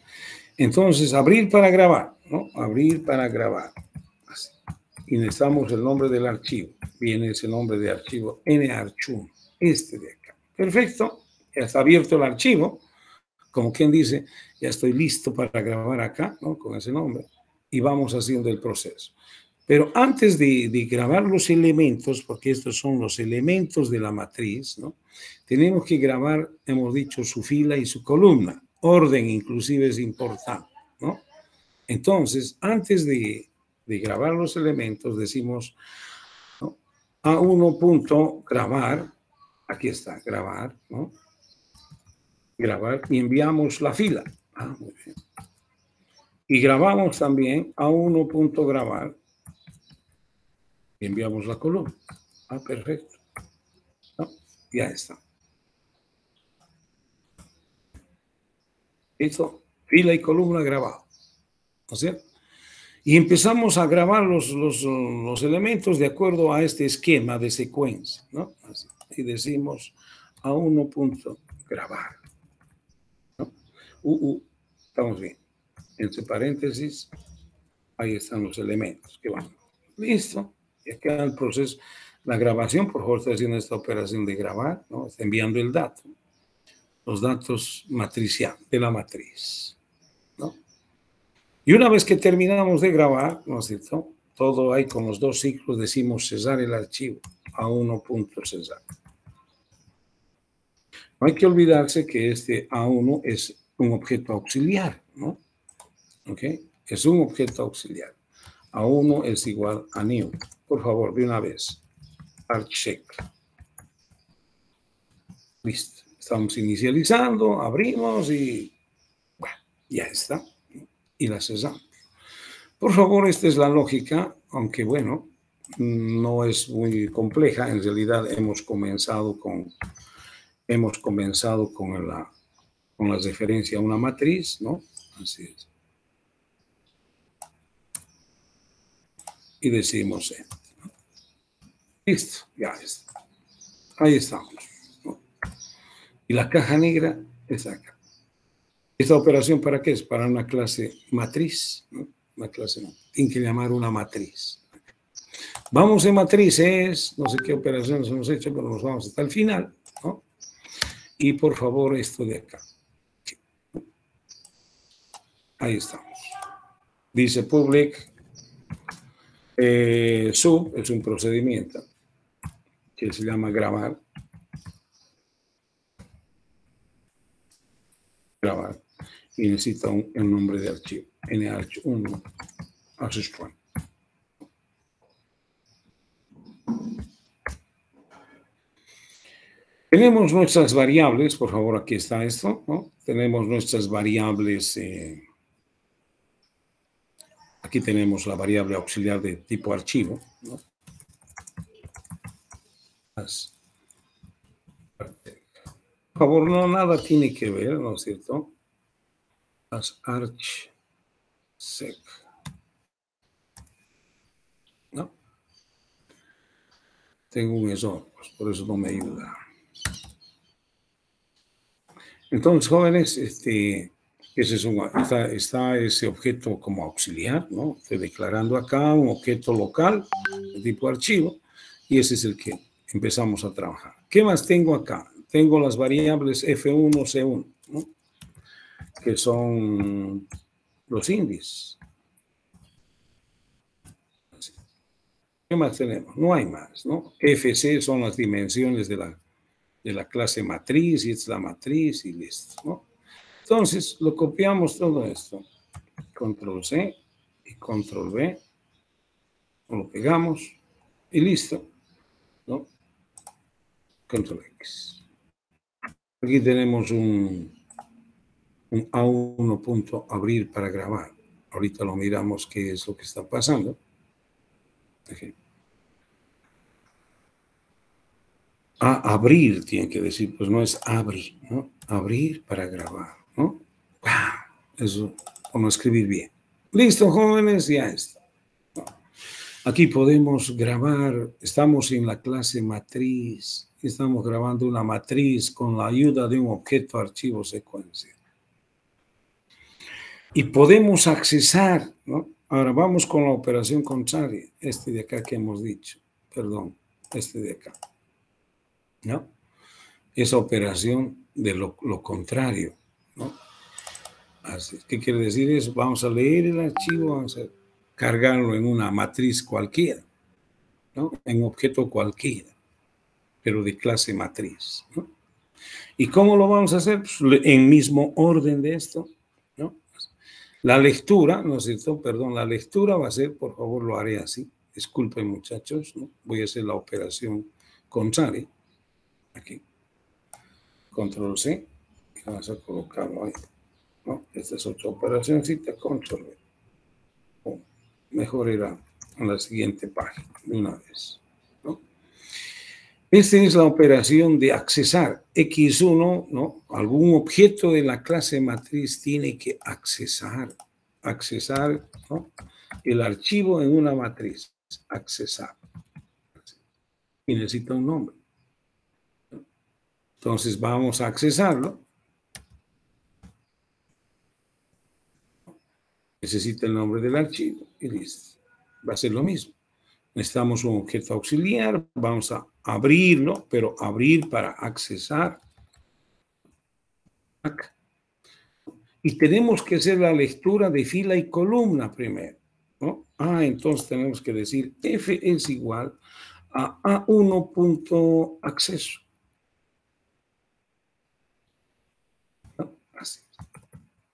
Entonces, abrir para grabar, ¿no? Abrir para grabar. Así. Y necesitamos el nombre del archivo. Viene ese nombre de archivo narch1, este de acá. Perfecto. Ya está abierto el archivo. Como quien dice, ya estoy listo para grabar acá, ¿no? Con ese nombre. Y vamos haciendo el proceso. Pero antes de grabar los elementos, porque estos son los elementos de la matriz, ¿no? Tenemos que grabar, hemos dicho, su fila y su columna. Orden inclusive es importante, ¿no? Entonces, antes de grabar los elementos, decimos, ¿no? A1.grabar, aquí está, grabar, ¿no? Grabar y enviamos la fila. Ah, muy bien. Y grabamos también A1.grabar y enviamos la columna. Ah, perfecto. ¿No? Ya está. ¿Listo? Fila y columna grabado. ¿No es cierto? Y empezamos a grabar los elementos de acuerdo a este esquema de secuencia, ¿no? Así. Y decimos A1.grabar, ¿no? Estamos bien. Entre paréntesis, ahí están los elementos que van. Listo. Y acá el proceso, la grabación, por favor, está haciendo esta operación de grabar, ¿no? Está enviando el dato. Los datos matriciales de la matriz, ¿no? Y una vez que terminamos de grabar, ¿no es cierto? Todo ahí con los dos ciclos decimos cesar el archivo, A1.cesar. No hay que olvidarse que este A1 es un objeto auxiliar, ¿no? ¿Ok? Es un objeto auxiliar. A1 es igual a new. Por favor, de una vez. Archsec. Listo. Estamos inicializando, abrimos y bueno, ya está. Y la cesamos. Por favor, esta es la lógica, aunque bueno, no es muy compleja. En realidad hemos comenzado con la referencia a una matriz, ¿no? Así es. Y decimos listo, ya está. Ahí estamos, ¿no? Y la caja negra está acá. ¿Esta operación para qué es? Para una clase matriz, ¿no? Una clase matriz. Tiene que llamar una matriz. Vamos en matrices, no sé qué operaciones hemos hecho, pero nos vamos hasta el final, ¿no? Y por favor, esto de acá. Ahí estamos. Dice public sub, es un procedimiento que se llama grabar. grabar y necesita el nombre de archivo. NH1 access point. Tenemos nuestras variables, por favor, aquí está esto, ¿no? Tenemos nuestras variables. Aquí tenemos la variable auxiliar de tipo archivo, ¿no? Por favor, no, nada tiene que ver, ¿no es cierto? As arch sec. ¿No? Tengo un error, pues por eso no me ayuda. Entonces, jóvenes, ese es está ese objeto como auxiliar, ¿no? Estoy declarando acá un objeto local de tipo archivo y ese es el que empezamos a trabajar. ¿Qué más tengo acá? Tengo las variables F1, C1, ¿no? Que son los índices. ¿Qué más tenemos? No hay más, ¿no? FC son las dimensiones de la clase matriz y es la matriz y listo, ¿no? Entonces, lo copiamos todo esto. Control C y Control V. Lo pegamos y listo, ¿no? Control X. Aquí tenemos un A1 punto abrir para grabar. Ahorita lo miramos qué es lo que está pasando. Okay. Abrir tiene que decir, pues no es abrir, ¿no? Abrir para grabar, ¿no? Eso, como escribir bien. Listo, jóvenes, ya está. Aquí podemos grabar, estamos en la clase matriz, estamos grabando una matriz con la ayuda de un objeto archivo secuencia. Y podemos accesar, ¿no? Ahora vamos con la operación contraria, este de acá que hemos dicho, perdón, este de acá, ¿no? Esa operación de lo contrario, ¿no? Así, ¿qué quiere decir eso? Vamos a leer el archivo, vamos a cargarlo en una matriz cualquiera, ¿no? En un objeto cualquiera, pero de clase matriz, ¿no? ¿Y cómo lo vamos a hacer? Pues en mismo orden de esto, ¿no? La lectura, ¿no es cierto? Perdón, la lectura va a ser, por favor, lo haré así. Disculpen, muchachos, ¿no? Voy a hacer la operación contraria. Aquí. Control C. Y vamos a colocarlo ahí, ¿no? Esta es otra operacióncita, Control V. Oh, mejor irá a la siguiente página de una vez, ¿no? Esta es la operación de accesar. X1, ¿no? Algún objeto de la clase matriz tiene que accesar, ¿no? El archivo en una matriz. Accesar. Y necesita un nombre. Entonces vamos a accesarlo. Necesita el nombre del archivo y listo. Va a ser lo mismo. Necesitamos un objeto auxiliar, vamos a abrirlo, pero abrir para accesar. Y tenemos que hacer la lectura de fila y columna primero, ¿no? Entonces tenemos que decir F es igual a A1.acceso. ¿No? Así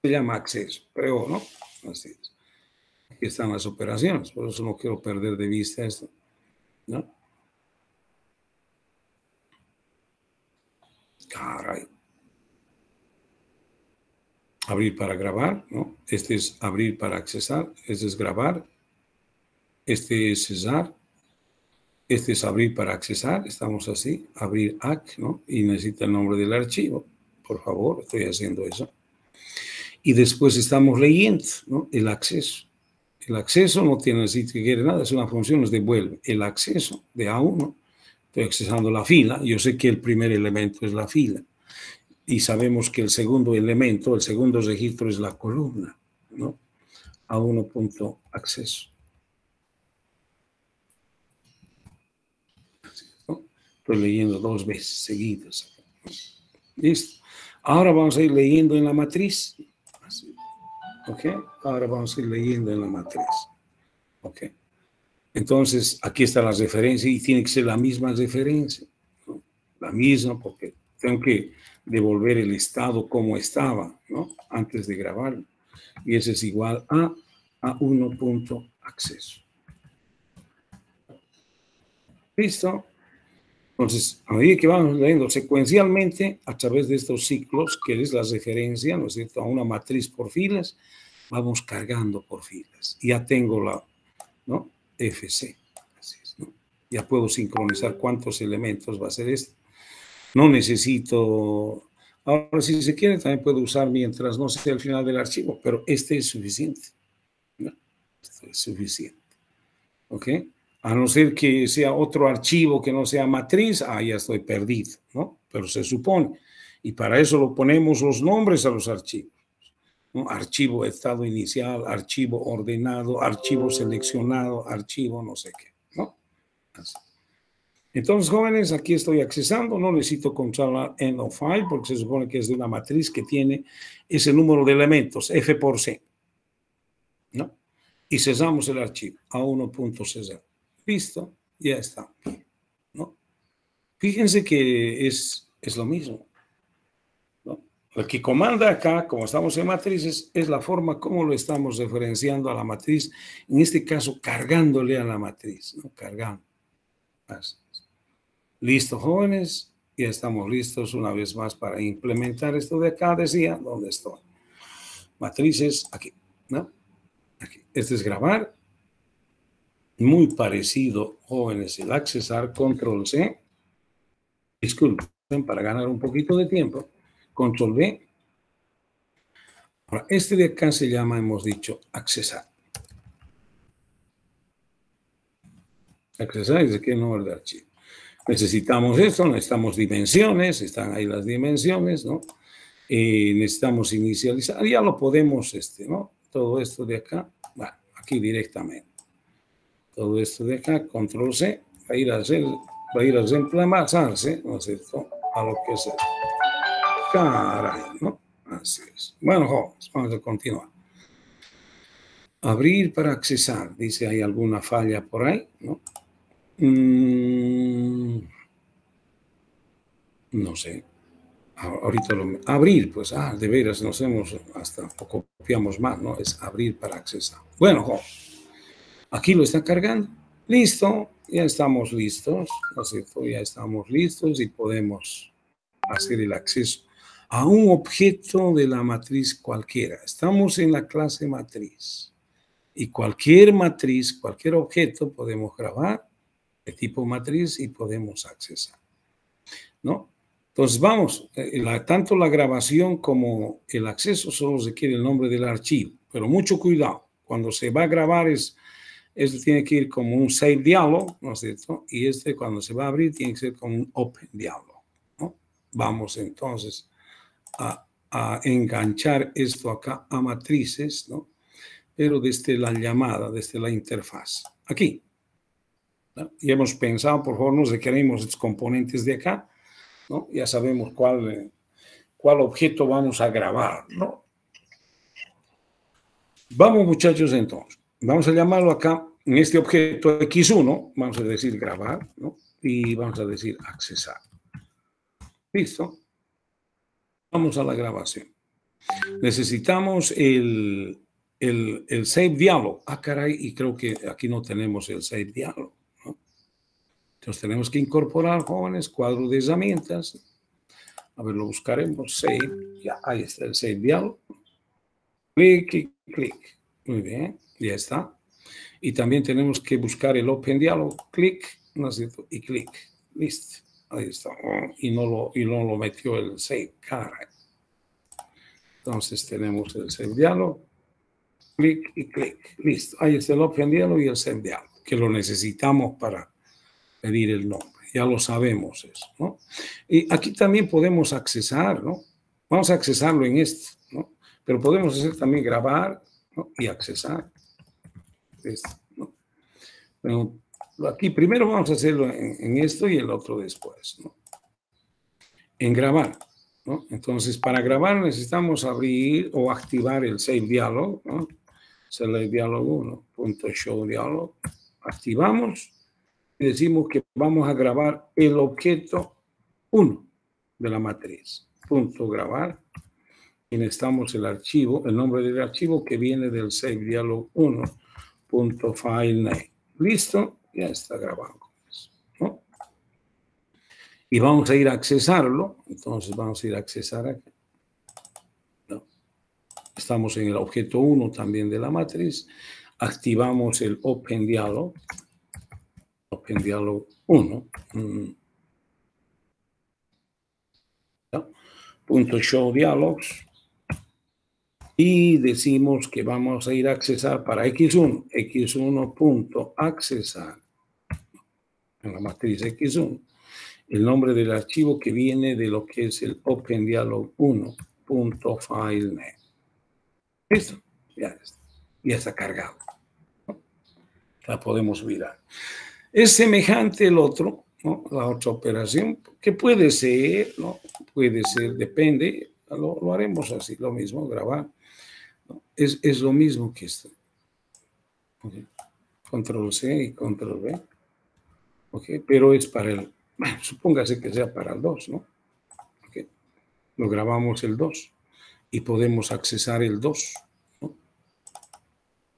se llama acceso, pero no, así es. Aquí están las operaciones, por eso no quiero perder de vista esto, ¿no? Caray. Abrir para grabar, ¿no? Este es abrir para accesar, este es grabar, este es cesar, este es abrir para accesar, estamos así, abrir AC, ¿no? Y necesita el nombre del archivo, por favor, estoy haciendo eso. Y después estamos leyendo, ¿no? El acceso. El acceso no tiene decir que quiere nada, es una función, nos devuelve el acceso de A1, estoy accesando la fila, yo sé que el primer elemento es la fila, y sabemos que el segundo elemento, el segundo registro es la columna, ¿no? A1.acceso. ¿No? Estoy leyendo dos veces seguidas. Listo. Ahora vamos a ir leyendo en la matriz. Así. ¿Ok? Ahora vamos a ir leyendo en la matriz. ¿Ok? Entonces, aquí está la referencia y tiene que ser la misma referencia, ¿no? La misma porque Tengo que devolver el estado como estaba, ¿no? Antes de grabarlo. Y ese es igual a A1.acceso. ¿Listo? Entonces, a medida que vamos leyendo secuencialmente a través de estos ciclos, que es la referencia, ¿no es cierto?, a una matriz por filas, vamos cargando por filas. Ya tengo la, ¿no?, FC. Así es, ¿no? Ya puedo sincronizar cuántos elementos va a ser esto. No necesito... Ahora, si se quiere, también puedo usar mientras no sea el final del archivo, pero este es suficiente, ¿no? Esto es suficiente. ¿Ok? A no ser que sea otro archivo que no sea matriz, ya estoy perdido, ¿no? Pero se supone. Y para eso lo ponemos los nombres a los archivos, ¿no? Archivo estado inicial, archivo ordenado, archivo seleccionado, archivo no sé qué, ¿no? Así. Entonces, jóvenes, aquí estoy accesando, no necesito controlar end of file porque se supone que es de una matriz que tiene ese número de elementos, F por C, ¿no? Y cesamos el archivo, A1.cesar. Listo, ya está, ¿no? Fíjense que es lo mismo, ¿no? Lo que comanda acá, como estamos en matrices, es la forma como lo estamos referenciando a la matriz, en este caso cargándole a la matriz, ¿no? Cargando. Así. Listo, jóvenes, ya estamos listos una vez más para implementar esto de acá, decía, ¿dónde estoy? Matrices, aquí, ¿no? Aquí. Este es grabar. Muy parecido, jóvenes, el accesar, control C. Disculpen, para ganar un poquito de tiempo, control V. Ahora, este de acá se llama, hemos dicho, accesar. Accesar es de qué número de archivo. Necesitamos esto, necesitamos dimensiones, están ahí las dimensiones, ¿no? Necesitamos inicializar, ya lo podemos, ¿no? Todo esto de acá, bueno, aquí directamente. Todo esto de acá, control C, va a ir a reemplazarse, ¿no es cierto?, a lo que sea. Caray, ¿no? Así es. Bueno, jóvenes, vamos a continuar. Abrir para accesar, dice, ¿hay alguna falla por ahí? ¿No? No sé. Ahorita abrir, pues, de veras, nos hemos, hasta copiamos más, ¿no? Es abrir para accesar. Bueno, jóvenes, aquí lo está cargando. Listo, ya estamos listos, ¿no es cierto? Ya estamos listos y podemos hacer el acceso a un objeto de la matriz cualquiera. Estamos en la clase matriz y cualquier matriz, cualquier objeto podemos grabar de tipo matriz y podemos accesar, ¿no? Entonces vamos, tanto la grabación como el acceso solo requiere el nombre del archivo, pero mucho cuidado, cuando se va a grabar tiene que ir como un save dialog, ¿no es cierto? Y cuando se va a abrir tiene que ser como un open dialog, ¿no? Vamos entonces a enganchar esto acá a matrices, ¿no? Pero desde la llamada, desde la interfaz. Aquí, ¿no? Y hemos pensado, por favor, nos requerimos los componentes de acá, ¿no? Ya sabemos cuál objeto vamos a grabar, ¿no? Vamos, muchachos, entonces. Vamos a llamarlo acá, en este objeto X1, vamos a decir grabar, ¿no? Y vamos a decir accesar. ¿Listo? Vamos a la grabación. Necesitamos el save dialog. Caray, y creo que aquí no tenemos el save dialog, ¿no? Entonces tenemos que incorporar, jóvenes, cuadro de herramientas. A ver, lo buscaremos. Save. Ya, ahí está el save dialog. Clic y clic. Muy bien, ya está. Y también tenemos que buscar el open dialog. Clic, ¿no es cierto? Y clic. Listo. Ahí está. Y no lo metió el save. Caray. Entonces tenemos el save dialog. Clic y clic. Listo. Ahí está el open dialog y el save dialog, que lo necesitamos para pedir el nombre. Ya lo sabemos eso, ¿no? Y aquí también podemos accesar, ¿no? Vamos a accesarlo en esto, ¿no? Pero podemos hacer también grabar, ¿no? Y accesar. Esto, ¿no? Pero aquí primero vamos a hacerlo en esto y el otro después, ¿no? En grabar, ¿no? Entonces, para grabar necesitamos abrir o activar el save dialog, ¿no? Save dialog 1.show dialog. Activamos y decimos que vamos a grabar el objeto 1, de la matriz. Punto grabar. Y necesitamos el archivo, el nombre del archivo que viene del save dialog 1.filename. Listo, ya está grabado, ¿no? Y vamos a ir a accesarlo. Entonces vamos a ir a accesar aquí. No. Estamos en el objeto 1 también de la matriz. Activamos el Open Dialog. Open Dialog 1. Punto show dialogs. Y decimos que vamos a ir a accesar para X1. X1.accesar. En la matriz X1. El nombre del archivo que viene de lo que es el Open Dialog 1.filename. Listo, ya está cargado. La podemos mirar. Es semejante el otro, ¿no? La otra operación, que puede ser, ¿no? Puede ser, depende, lo haremos así, lo mismo, grabar. ¿No? Es lo mismo que esto. Okay. Control C y Control V. Okay. Pero es para el, bueno, supóngase que sea para el 2, ¿no? Okay. Lo grabamos el 2 y podemos accesar el 2, ¿no?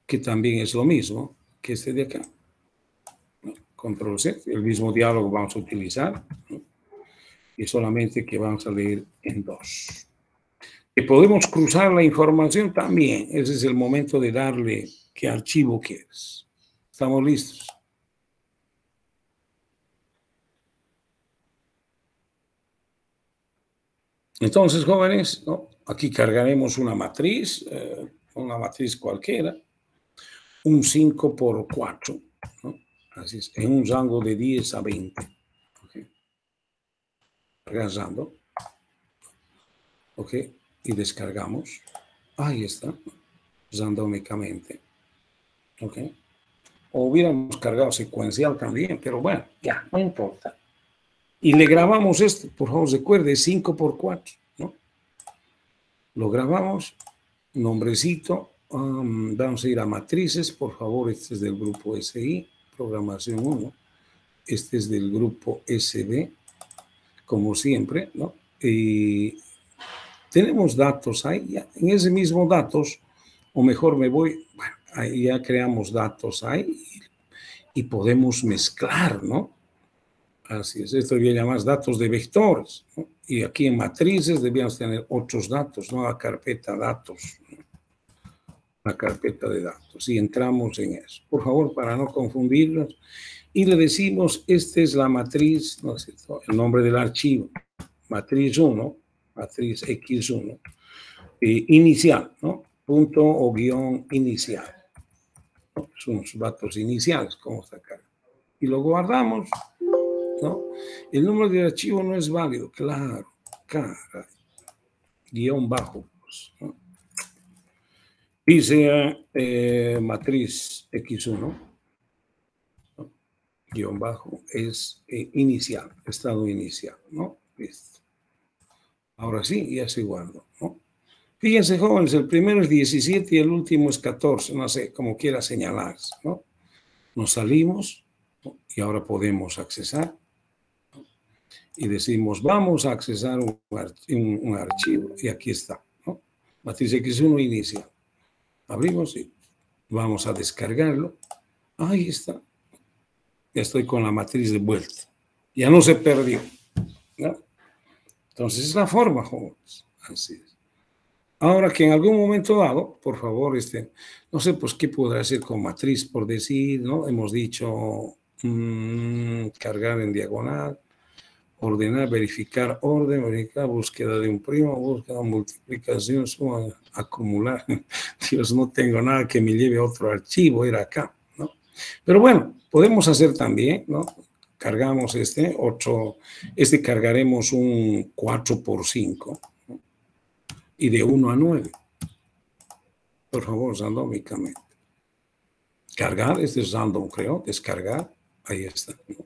Que también es lo mismo que este de acá. Control C, el mismo diálogo vamos a utilizar, ¿no? Y solamente que vamos a leer en 2. Que podemos cruzar la información también. Ese es el momento de darle qué archivo quieres. ¿Estamos listos? Entonces, jóvenes, ¿no? Aquí cargaremos una matriz cualquiera, un 5x4, ¿no? Así es, en un rango de 10 a 20. Okay. Cargando. Ok, y descargamos. Ahí está, randomicamente. Ok. O hubiéramos cargado secuencial también, pero bueno, ya, no importa. Y le grabamos esto, por favor, recuerde, 5x4, ¿no? Lo grabamos, nombrecito, vamos a ir a matrices, por favor, este es del grupo SI, programación 1, este es del grupo SB, como siempre, ¿no? Y tenemos datos ahí, ya, en ese mismo datos, o mejor me voy, bueno, ahí ya creamos datos ahí y podemos mezclar, ¿no? Así es, esto debería llamarse datos de vectores, ¿no? Y aquí en matrices debíamos tener otros datos, ¿no? La carpeta datos, ¿no? La carpeta de datos, y entramos en eso. Por favor, para no confundirnos, y le decimos, esta es la matriz, ¿no es cierto? El nombre del archivo, matriz 1, matriz X1, inicial, ¿no? Punto o guión inicial, ¿no? Son los datos iniciales, como está acá. Y lo guardamos, ¿no? El número del archivo no es válido, claro, cara, guión bajo, pues, ¿no? Dice matriz X1, ¿no? Guión bajo es inicial, estado inicial, ¿no? Listo. Ahora sí, ya se guardó, ¿no? Fíjense, jóvenes, el primero es 17 y el último es 14, no sé, como quiera señalarse, ¿no? Nos salimos, ¿no? Y ahora podemos accesar, ¿no? Y decimos, vamos a accesar un archivo, y aquí está, ¿no? Matriz X1 inicial. Abrimos y vamos a descargarlo. Ahí está. Ya estoy con la matriz de vuelta. Ya no se perdió, ¿no? Entonces es la forma, jóvenes. Así es. Ahora que en algún momento dado, por favor, no sé, pues, ¿qué podrá hacer con matriz? Por decir, ¿no? Hemos dicho cargar en diagonal, ordenar, verificar orden, verificar, búsqueda de un primo, búsqueda, multiplicación, suma, acumular. Dios, no tengo nada que me lleve a otro archivo, era acá, ¿no? Pero bueno, podemos hacer también, ¿no? Cargamos cargaremos un 4x5, ¿no? Y de 1 a 9. Por favor, randómicamente. Cargar, este es random, creo, descargar, ahí está, ¿no?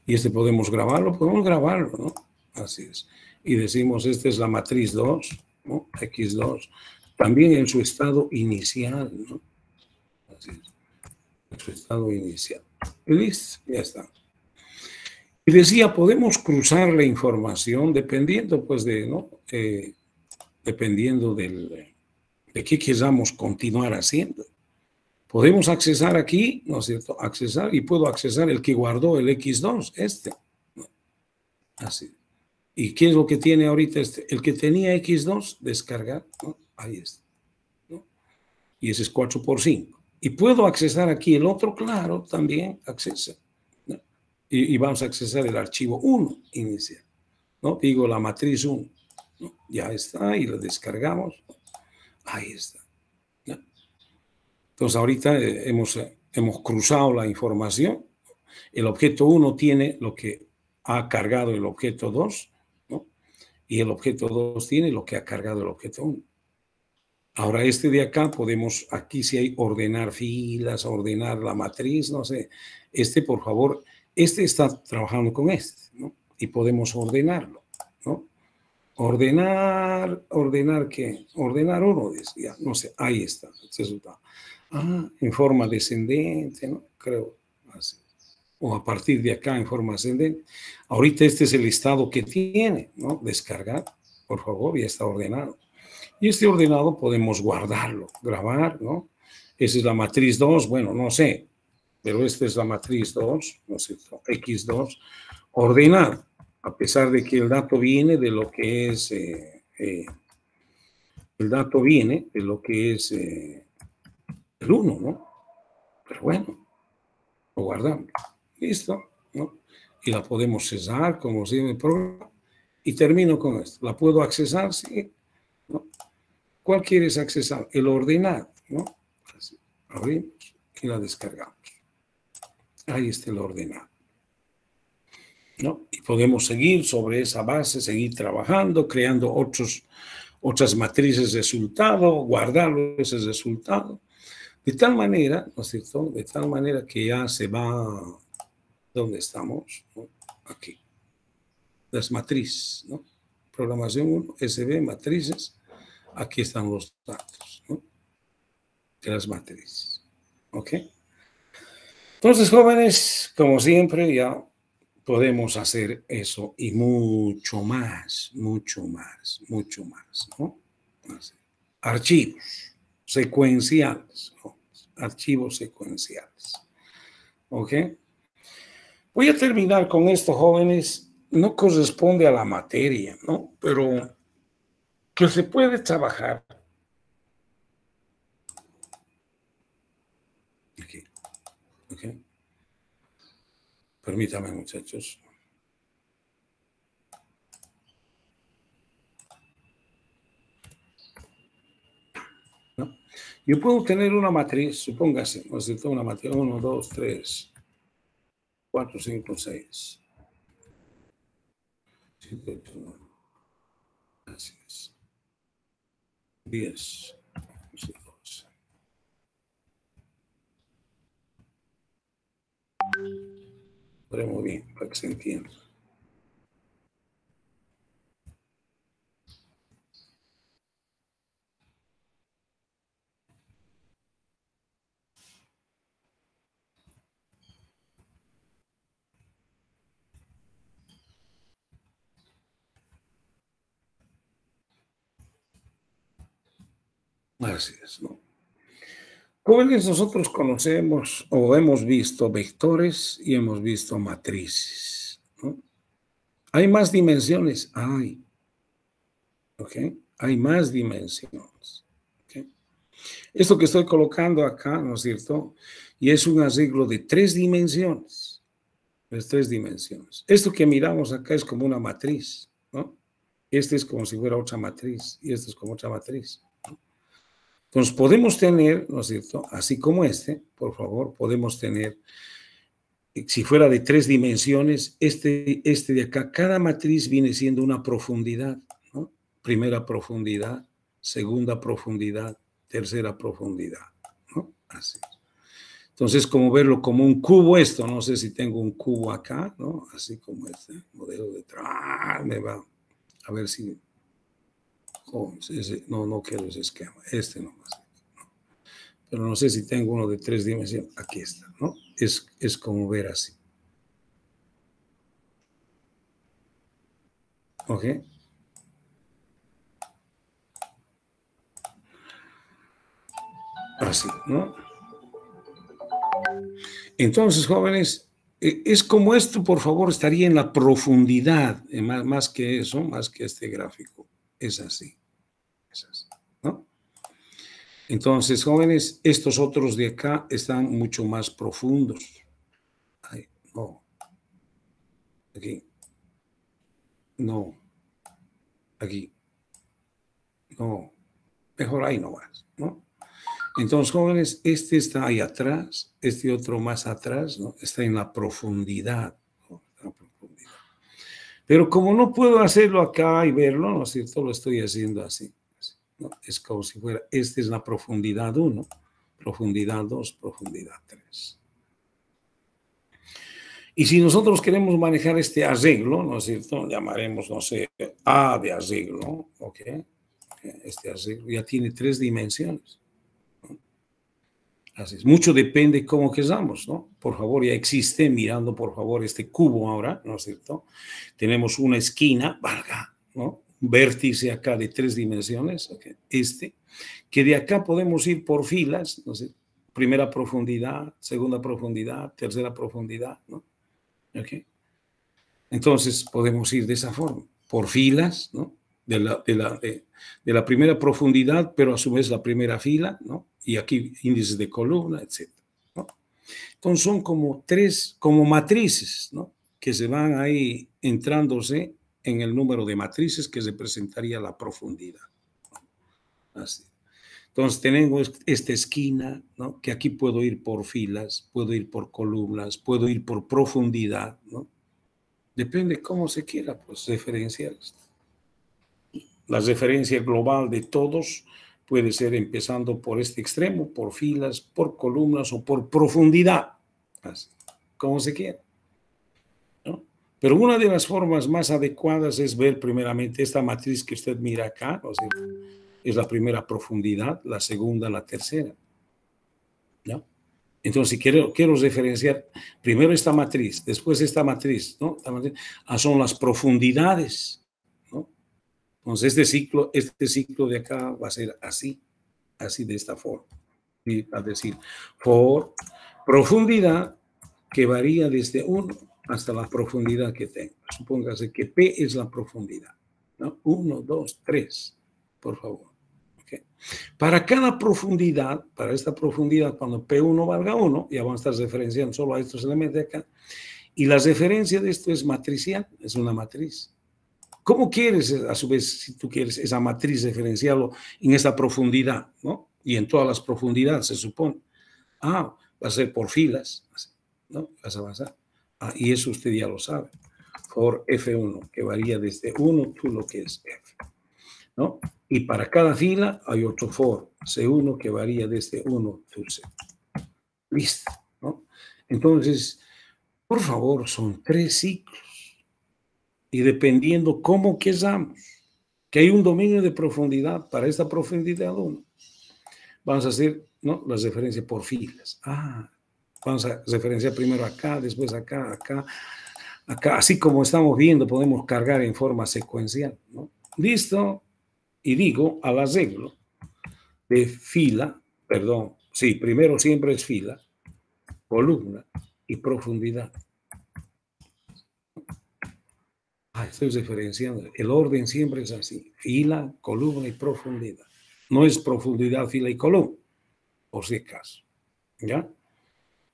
Y podemos grabarlo, ¿no? Así es. Y decimos, esta es la matriz 2, ¿no? X2, también en su estado inicial, ¿no? Así es. En su estado inicial. Y listo, ya está. Y decía, podemos cruzar la información dependiendo, pues, ¿no? Dependiendo de qué queramos continuar haciendo. Podemos accesar aquí, ¿no es cierto? Accesar, y puedo accesar el que guardó el X2, ¿no? Así. ¿Y qué es lo que tiene ahorita este? El que tenía X2, descargar, ¿no? Ahí está, ¿no? Y ese es 4 por 5. Y puedo accesar aquí el otro, claro, también accesa, ¿no? Y vamos a accesar el archivo 1 inicial, ¿no? Digo la matriz 1, ¿no? Ya está, y lo descargamos. Ahí está, ¿no? Entonces ahorita hemos cruzado la información. El objeto 1 tiene lo que ha cargado el objeto 2, ¿no? Y el objeto 2 tiene lo que ha cargado el objeto 1. Ahora este de acá podemos, aquí si hay ordenar filas, ordenar la matriz, no sé. Por favor, este está trabajando con este, ¿no? Y podemos ordenarlo, ¿no? ¿Ordenar qué? Ordenar uno, ya, no sé, ahí está el resultado. En forma descendente, ¿no? Creo, así. O a partir de acá en forma ascendente. Ahorita este es el estado que tiene, ¿no? Descargar, por favor, ya está ordenado. Y este ordenado podemos guardarlo, grabar, ¿no? Esa es la matriz 2, bueno, no sé, pero esta es la matriz 2, ¿no es cierto? X2, ordenar, a pesar de que el dato viene de lo que es, el dato viene de lo que es el 1, ¿no? Pero bueno, lo guardamos, listo, ¿no? Y la podemos cesar, como si en el programa, y termino con esto. ¿La puedo accesar? Sí, ¿no? ¿Cuál quieres accesar? El ordenado, ¿no? Así, abrimos y la descargamos. Ahí está el ordenado, ¿no? Y podemos seguir sobre esa base, seguir trabajando, creando otras matrices de resultado, guardar ese resultado, de tal manera, ¿no es cierto? De tal manera que ya se va, ¿dónde estamos? ¿No? Aquí, las matrices, ¿no? Programación 1, SB, matrices, aquí están los datos, ¿no? De las matrices, ¿ok? Entonces, jóvenes, como siempre, ya podemos hacer eso y mucho más, mucho más, mucho más, ¿no? Así. Archivos secuenciales, ¿no? Archivos secuenciales, ¿ok? Voy a terminar con esto, jóvenes. No corresponde a la materia, ¿no? Pero que se puede trabajar. Aquí, ¿ok? Permítame, muchachos. ¿No? Yo puedo tener una matriz, supóngase, ¿no es cierto? Una matriz 1, 2, 3, 4, 5, 6, 7, 8, 9. Así es. 10, 11, 12. Muy bien, para que se entienda. Así es, ¿no? Jóvenes, nosotros conocemos o hemos visto vectores y hemos visto matrices, ¿no? ¿Hay más dimensiones? Hay, ¿ok? Hay más dimensiones, ¿ok? Esto que estoy colocando acá, ¿no es cierto? Y es un arreglo de 3 dimensiones, de 3 dimensiones. Esto que miramos acá es como una matriz, ¿no? Este es como si fuera otra matriz y esto es como otra matriz. Entonces podemos tener, ¿no es cierto? Así como por favor, podemos tener, si fuera de 3 dimensiones, este de acá, cada matriz viene siendo una profundidad, ¿no? Primera profundidad, segunda profundidad, tercera profundidad, ¿no? Así. Entonces, como verlo como un cubo esto, no sé si tengo un cubo acá, ¿no? Así como este modelo de me va a ver si, no quiero ese esquema, nomás. Pero no sé si tengo uno de 3 dimensiones. Aquí está, ¿no? Es como ver así. ¿Ok? Así, ¿no? Entonces, jóvenes, es como esto, por favor, estaría en la profundidad, más que eso, más que este gráfico. Es así, ¿no? Entonces, jóvenes, estos otros de acá están mucho más profundos. Ay, no. Aquí. No. Aquí. No. Mejor ahí nomás, ¿no? Entonces, jóvenes, este está ahí atrás, este otro más atrás, ¿no? Está en la profundidad, ¿no? La profundidad. Pero como no puedo hacerlo acá y verlo, ¿no es cierto? Lo estoy haciendo así, ¿no? Es como si fuera, esta es la profundidad 1, profundidad 2, profundidad 3. Y si nosotros queremos manejar este arreglo, ¿no es cierto? Llamaremos, no sé, A de arreglo, ¿ok? Este arreglo ya tiene 3 dimensiones. Así es. Mucho depende cómo queramos, ¿no? Por favor, ya existe, mirando por favor este cubo ahora, ¿no es cierto? Tenemos una esquina, valga, ¿no? Un vértice acá de 3 dimensiones, ¿ok? Que de acá podemos ir por filas, no sé, primera profundidad, segunda profundidad, tercera profundidad, ¿no? ¿Ok? Entonces podemos ir de esa forma, por filas, ¿no? De la primera profundidad, pero a su vez la primera fila, ¿no? Y aquí índices de columna, etc. ¿no? Entonces son como 3, como matrices, ¿no? Que se van ahí entrándose en el número de matrices que representaría la profundidad. Así. Entonces tenemos esta esquina, ¿no? Que aquí puedo ir por filas, puedo ir por columnas, puedo ir por profundidad, ¿no? Depende cómo se quiera, pues, referenciar. La referencia global de todos puede ser empezando por este extremo, por filas, por columnas o por profundidad, así, como se quiera, ¿no? Pero una de las formas más adecuadas es ver primeramente esta matriz que usted mira acá, o sea, es la primera profundidad, la segunda, la tercera, ¿no? Entonces, si quiero referenciar primero esta matriz, después esta matriz, ¿no? Son las profundidades, ¿no? Entonces, este ciclo de acá va a ser así, así de esta forma. Y a decir, por profundidad que varía desde 1 hasta la profundidad que tengo. Supóngase que P es la profundidad, ¿no? 1, 2, 3, por favor. Okay. Para cada profundidad, para esta profundidad, cuando P1 valga 1, ya vamos a estar referenciando solo a estos elementos de acá, y la referencia de esto es matricial, es una matriz. ¿Cómo quieres, a su vez, si tú quieres esa matriz referenciarlo en esa profundidad, ¿no? Y en todas las profundidades, se supone. Va a ser por filas, ¿no? Vas a avanzar. Y eso usted ya lo sabe. For F1, que varía desde 1 to lo que es F, ¿no? Y para cada fila hay otro for C1 que varía desde 1 to C. Listo, ¿no? Entonces, por favor, son 3 ciclos. Y dependiendo cómo queramos, que hay un dominio de profundidad para esta profundidad 1, vamos a hacer, ¿no? Las referencias por filas. Vamos a referenciar primero acá, después acá, acá, acá. Así como estamos viendo, podemos cargar en forma secuencial, ¿no? Listo. Y digo al arreglo de fila, perdón, sí, primero siempre es fila, columna y profundidad. Estoy referenciando. El orden siempre es así: fila, columna y profundidad. No es profundidad, fila y columna, por si acaso. ¿Ya?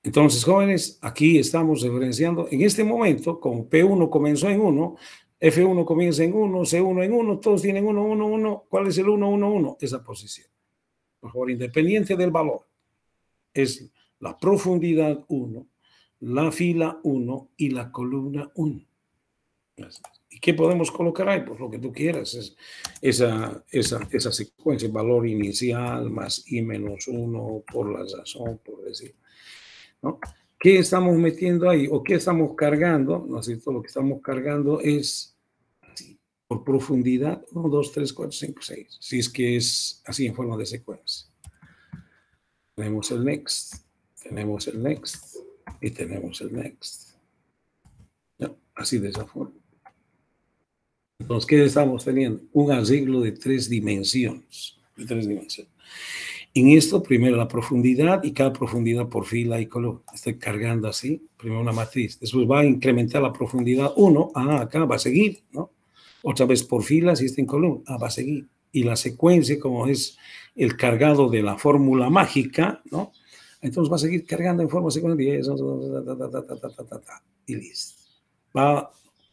Entonces, jóvenes, aquí estamos referenciando. En este momento, como P1 comenzó en 1, F1 comienza en 1, C1 en 1, todos tienen 1, 1, 1. ¿Cuál es el 1, 1, 1? Esa posición. Por favor, independiente del valor. Es la profundidad 1, la fila 1 y la columna 1. ¿Y qué podemos colocar ahí? Pues lo que tú quieras. Es esa secuencia, valor inicial más I menos 1 por la razón, por decir, ¿no? ¿Qué estamos metiendo ahí? ¿O qué estamos cargando? ¿No es cierto? Lo que estamos cargando es así, por profundidad, 1, 2, 3, 4, 5, 6. Si es que es así en forma de secuencia. Tenemos el next, tenemos el next y tenemos el next. ¿No? Así de esa forma. Entonces, ¿qué estamos teniendo? Un arreglo de tres dimensiones. En esto, primero la profundidad y cada profundidad por fila y color. Estoy cargando así, primero una matriz. Después va a incrementar la profundidad 1. Acá va a seguir, ¿no? Otra vez por filas y está en columna. Va a seguir. Y la secuencia, como es el cargado de la fórmula mágica, ¿no? Entonces va a seguir cargando en forma secuencial. Y listo.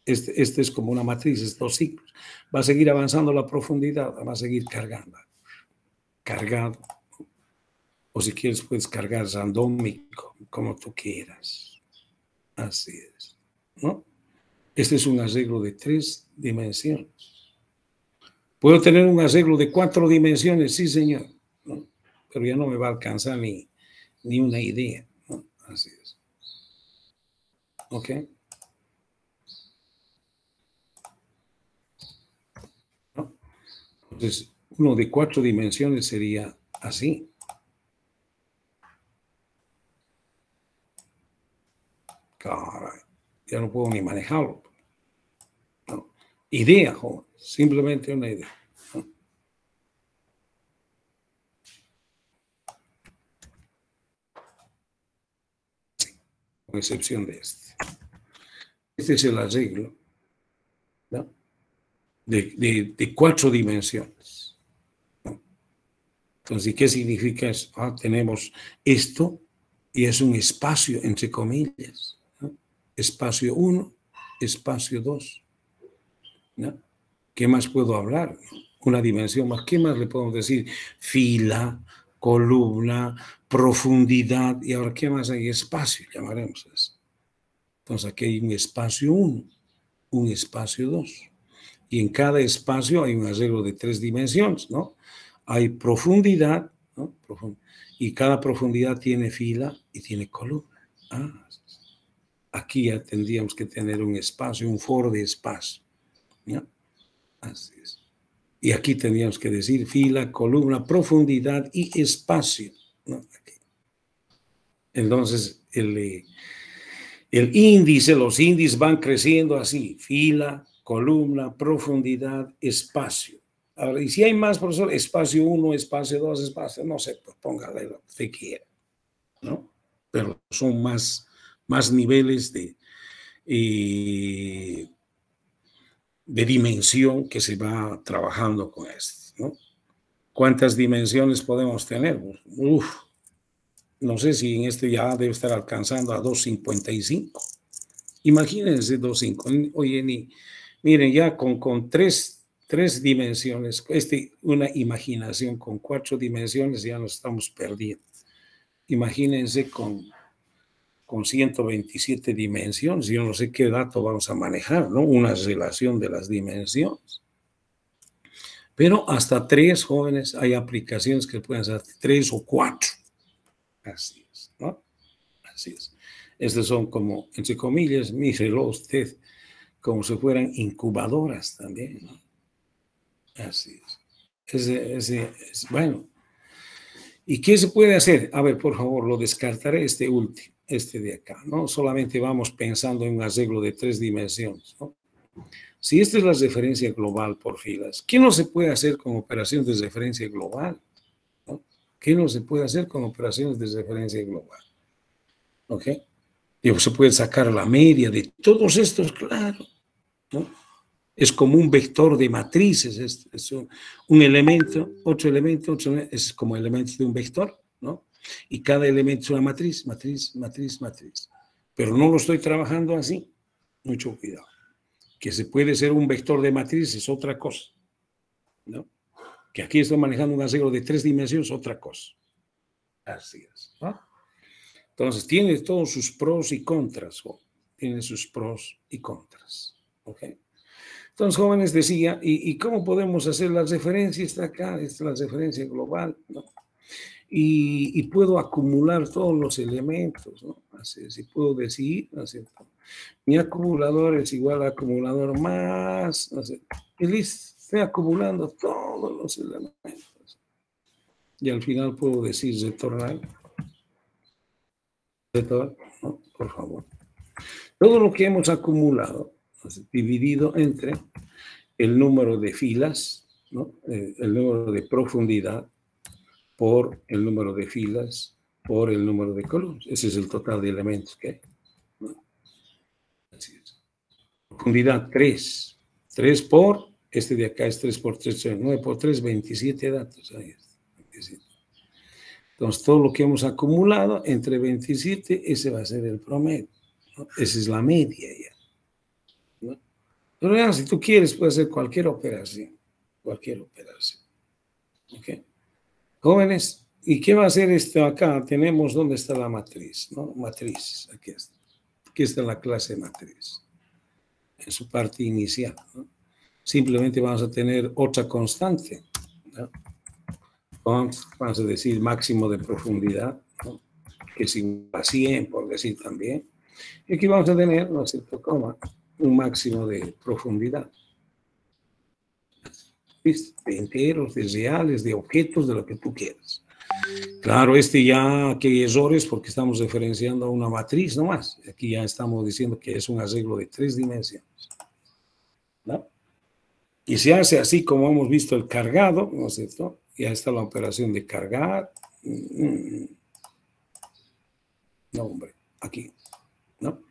Este es como una matriz, estos ciclos. Va a seguir avanzando la profundidad, va a seguir cargando. Cargado. O si quieres, puedes cargar randómico, como tú quieras. Así es, ¿no? Este es un arreglo de 3 dimensiones. ¿Puedo tener un arreglo de 4 dimensiones? Sí, señor. ¿No? Pero ya no me va a alcanzar ni una idea, ¿no? Así es. ¿Ok? ¿No? Entonces, uno de 4 dimensiones sería así. Caray, ya no puedo ni manejarlo. ¿No? Idea, joven, simplemente una idea. ¿No? Sí, con excepción de este. Este es el arreglo, ¿no? de 4 dimensiones. ¿No? Entonces, ¿qué significa eso? Tenemos esto y es un espacio, entre comillas. ¿No? Espacio 1, espacio 2. ¿No? ¿Qué más puedo hablar? Una dimensión más. ¿Qué más le podemos decir? Fila, columna, profundidad. Y ahora, ¿qué más hay? Espacio, llamaremos eso. Entonces, aquí hay un espacio 1, un espacio 2. Y en cada espacio hay un arreglo de 3 dimensiones, ¿no? Hay profundidad, ¿no? Y cada profundidad tiene fila y tiene columna. Aquí ya tendríamos que tener un espacio, un foro de espacio. ¿No? Así es. Y aquí tendríamos que decir fila, columna, profundidad y espacio. ¿No? Aquí. Entonces, el índice, los índices van creciendo así, fila, columna, profundidad, espacio. Ahora, y si hay más, profesor, espacio 1, espacio 2, espacio, no sé, pues póngale lo que usted quiera, ¿no? Pero son más niveles de dimensión que se va trabajando con esto, ¿no? ¿Cuántas dimensiones podemos tener? No sé si en este ya debe estar alcanzando a 255. Imagínense 2.5. Oye, miren, ya con tres dimensiones, una imaginación con 4 dimensiones ya nos estamos perdiendo. Imagínense con 127 dimensiones, yo no sé qué dato vamos a manejar, ¿no? Una relación de las dimensiones. Pero hasta 3 jóvenes hay aplicaciones que pueden ser 3 o 4. Así es, ¿no? Así es. Estos son como, entre comillas, mírelo usted, como si fueran incubadoras también, ¿no? Así es. Bueno. ¿Y qué se puede hacer? A ver, por favor, lo descartaré este último, este de acá, ¿no? Solamente vamos pensando en un arreglo de 3 dimensiones, ¿no? Si esta es la referencia global por filas, ¿qué no se puede hacer con operaciones de referencia global? ¿No? ¿Qué no se puede hacer con operaciones de referencia global? ¿Ok? Digo, se puede sacar la media de todos estos, claro, ¿no? Es como un vector de matrices, es un elemento, otro elemento, es como elementos de un vector, ¿no? Y cada elemento es una matriz. Pero no lo estoy trabajando así. Mucho cuidado. Que se puede ser un vector de matriz es otra cosa, ¿no? Que aquí estoy manejando un arreglo de 3 dimensiones, otra cosa. Así es, ¿no? Entonces, tiene todos sus pros y contras, ¿no? Tiene sus pros y contras, ¿ok? Entonces, jóvenes, decía, ¿y cómo podemos hacer las referencias? Está acá, esta es la referencia global, ¿no? Y puedo acumular todos los elementos, ¿no? Así, si puedo decir, ¿no es cierto? Mi acumulador es igual a acumulador más, no sé, y listo, estoy acumulando todos los elementos. Y al final puedo decir retornar, ¿no? Por favor. Todo lo que hemos acumulado, dividido entre el número de filas, ¿no? El número de profundidad por el número de filas por el número de columnas. Ese es el total de elementos que hay, ¿no? Así es. Profundidad 3. 3 por, este de acá es 3 por 3, 9 por 3, 27 datos. Ahí está, 27. Entonces, todo lo que hemos acumulado entre 27, ese va a ser el promedio, ¿no? Esa es la media ya, ¿no? Pero ya, si tú quieres, puedes hacer cualquier operación. Cualquier operación. ¿Ok? Jóvenes, ¿y qué va a hacer esto acá? Tenemos, ¿dónde está la matriz? ¿No? Matriz, aquí está. Aquí está la clase matriz, en su parte inicial, ¿no? Simplemente vamos a tener otra constante, ¿no? Vamos a decir máximo de profundidad, ¿no? Que es igual a 100, por decir también. Y aquí vamos a tener, ¿no es cierto?, un máximo de profundidad. ¿Viste? De enteros, de reales, de objetos, de lo que tú quieras. Claro, ya aquí hay errores porque estamos referenciando a una matriz nomás. Aquí ya estamos diciendo que es un arreglo de 3 dimensiones, ¿no? Y se hace así como hemos visto el cargado, ¿no es cierto? Ya está la operación de cargar. No, hombre, aquí, ¿no?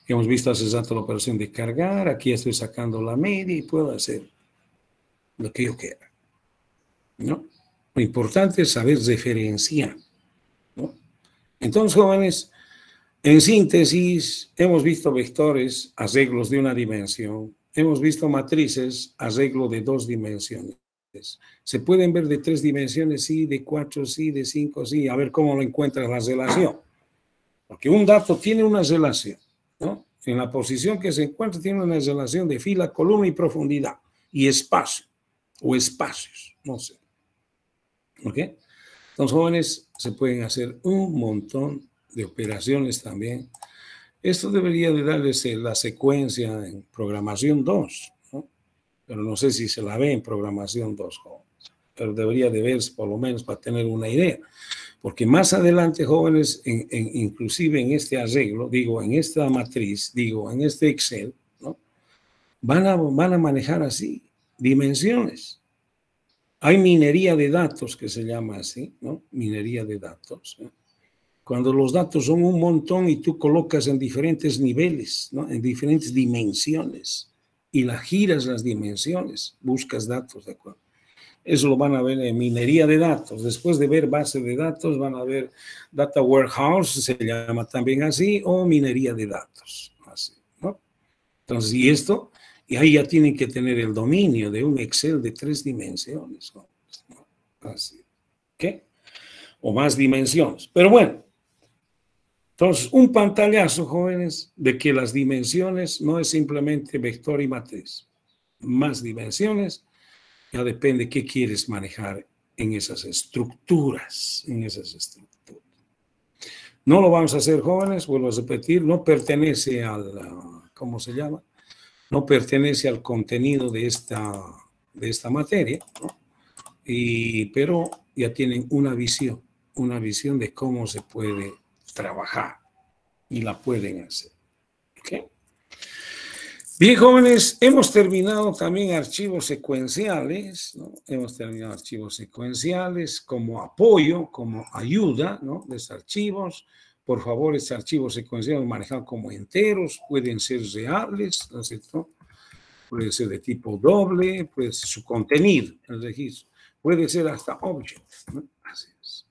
Hemos visto hace rato la operación de cargar. Aquí estoy sacando la media y puedo hacer lo que yo quiera, ¿no? Lo importante es saber referenciar, ¿no? Entonces, jóvenes, en síntesis, hemos visto vectores, arreglos de una dimensión. Hemos visto matrices, arreglo de 2 dimensiones. Se pueden ver de 3 dimensiones, sí, de 4, sí, de 5, sí. A ver cómo lo encuentras la relación. Porque un dato tiene una relación, ¿no? En la posición que se encuentra tiene una relación de fila, columna y profundidad. Y espacio, o espacios, no sé. ¿Ok? Entonces, jóvenes, se pueden hacer un montón de operaciones también. Esto debería de darles la secuencia en programación 2, ¿no? Pero no sé si se la ve en programación 2, jóvenes. Pero debería de verse por lo menos para tener una idea. Porque más adelante, jóvenes, inclusive en este arreglo, digo, en esta matriz, digo, en este Excel, ¿no? Van a manejar así dimensiones. Hay minería de datos que se llama así, ¿no? Minería de datos, ¿no? Cuando los datos son un montón y tú colocas en diferentes niveles, ¿no? En diferentes dimensiones, y las giras las dimensiones, buscas datos, ¿de acuerdo? Eso lo van a ver en minería de datos. Después de ver base de datos, van a ver data warehouse, se llama también así, o minería de datos, así, ¿no? Entonces, y ahí ya tienen que tener el dominio de un Excel de 3 dimensiones, ¿no? Así, ¿ok? O más dimensiones. Pero bueno, entonces, un pantallazo, jóvenes, de que las dimensiones no es simplemente vector y matriz. Más dimensiones, ya depende qué quieres manejar en esas estructuras, No lo vamos a hacer, jóvenes, vuelvo a repetir, no pertenece ¿cómo se llama? No pertenece al contenido de esta materia, ¿no? Pero ya tienen una visión de cómo se puede trabajar y la pueden hacer. ¿Okay? Bien, jóvenes, hemos terminado también archivos secuenciales, ¿no? Hemos terminado archivos secuenciales como apoyo, como ayuda, ¿no? De estos archivos. Por favor, estos archivos secuenciales manejados como enteros, pueden ser reales, ¿no es cierto? Puede ser de tipo doble, puede ser su contenido, el registro. Puede ser hasta object, ¿no? Así es.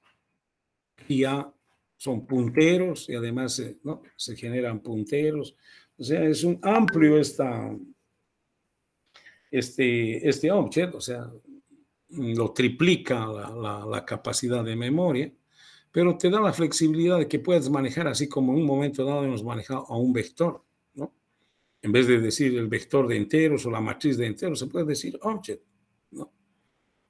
Y ya son punteros y además, ¿no? Se generan punteros. O sea, es un amplio este object, o sea, lo triplica la capacidad de memoria, pero te da la flexibilidad de que puedes manejar así como en un momento dado hemos manejado a un vector, ¿no? En vez de decir el vector de enteros o la matriz de enteros, se puede decir object, ¿no?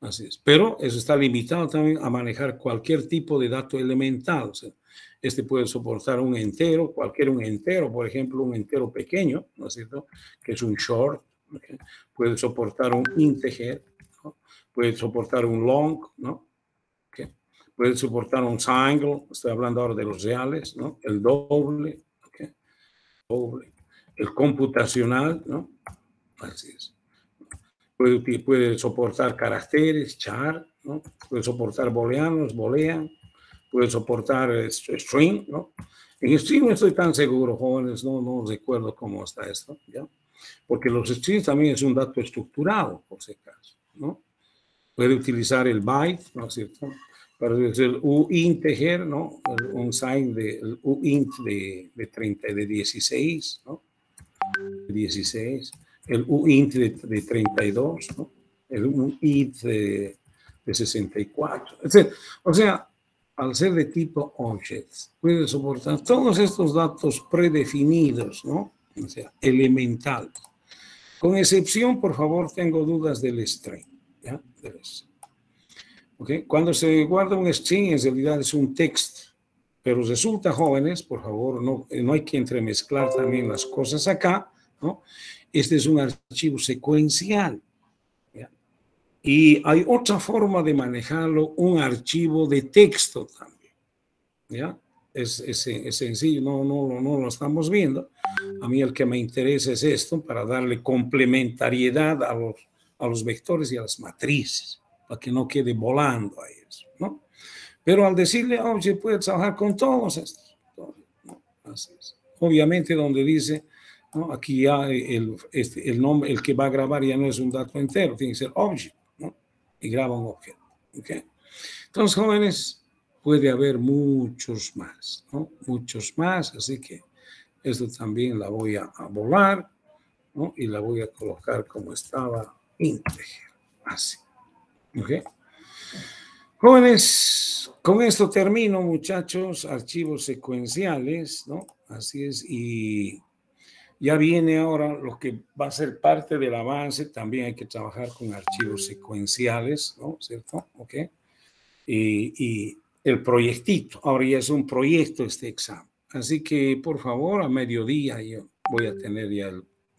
Así es. Pero eso está limitado también a manejar cualquier tipo de dato elemental. O sea, este puede soportar un entero, un entero, por ejemplo, un entero pequeño, ¿no es cierto? Que es un short. ¿Okay? Puede soportar un integer, ¿no? Puede soportar un long, ¿no? ¿Okay? Puede soportar un single, estoy hablando ahora de los reales, ¿no? El doble, ¿okay? Doble. El computacional, ¿no? Así es. puede soportar caracteres, char, ¿no? Puede soportar booleanos, boolean, puede soportar string, ¿no? En string no estoy tan seguro, jóvenes, no recuerdo cómo está esto, ¿ya? Porque los strings también es un dato estructurado, por si acaso, ¿no? Puede utilizar el byte, ¿no es cierto? Para decir el uinteger, ¿no? Un sign el uint de 16, ¿no? 16, el uint de 32, ¿no? El uint de 64. O sea, al ser de tipo objects, puede soportar todos estos datos predefinidos, ¿no? O sea, elementales. Con excepción, por favor, tengo dudas del string, ¿ya? ¿Okay? Cuando se guarda un string, en realidad es un texto, pero resulta, jóvenes, por favor, no hay que entremezclar también las cosas acá, ¿no? Este es un archivo secuencial, ¿ya? Y hay otra forma de manejarlo, un archivo de texto también, ¿ya? Es sencillo, no lo estamos viendo. A mí el que me interesa es esto, para darle complementariedad a los vectores y a las matrices, para que no quede volando a eso, ¿no? Pero al decirle object puede trabajar con todos estos, ¿no? Así es. Obviamente donde dice, ¿no? Aquí ya el nombre, el que va a grabar ya no es un dato entero, tiene que ser object, ¿no? Y graba un objeto, ¿ok? Entonces, jóvenes, puede haber muchos más, ¿no? Muchos más, así que esto también la voy a volar, ¿no? Y la voy a colocar como estaba íntegra, así, ¿ok? Jóvenes, con esto termino, muchachos, archivos secuenciales, ¿no? Así es, y ya viene ahora lo que va a ser parte del avance, también hay que trabajar con archivos secuenciales, ¿no? ¿Cierto? ¿Ok? Y el proyectito, ahora ya es un proyecto este examen. Así que, por favor, a mediodía yo voy a tener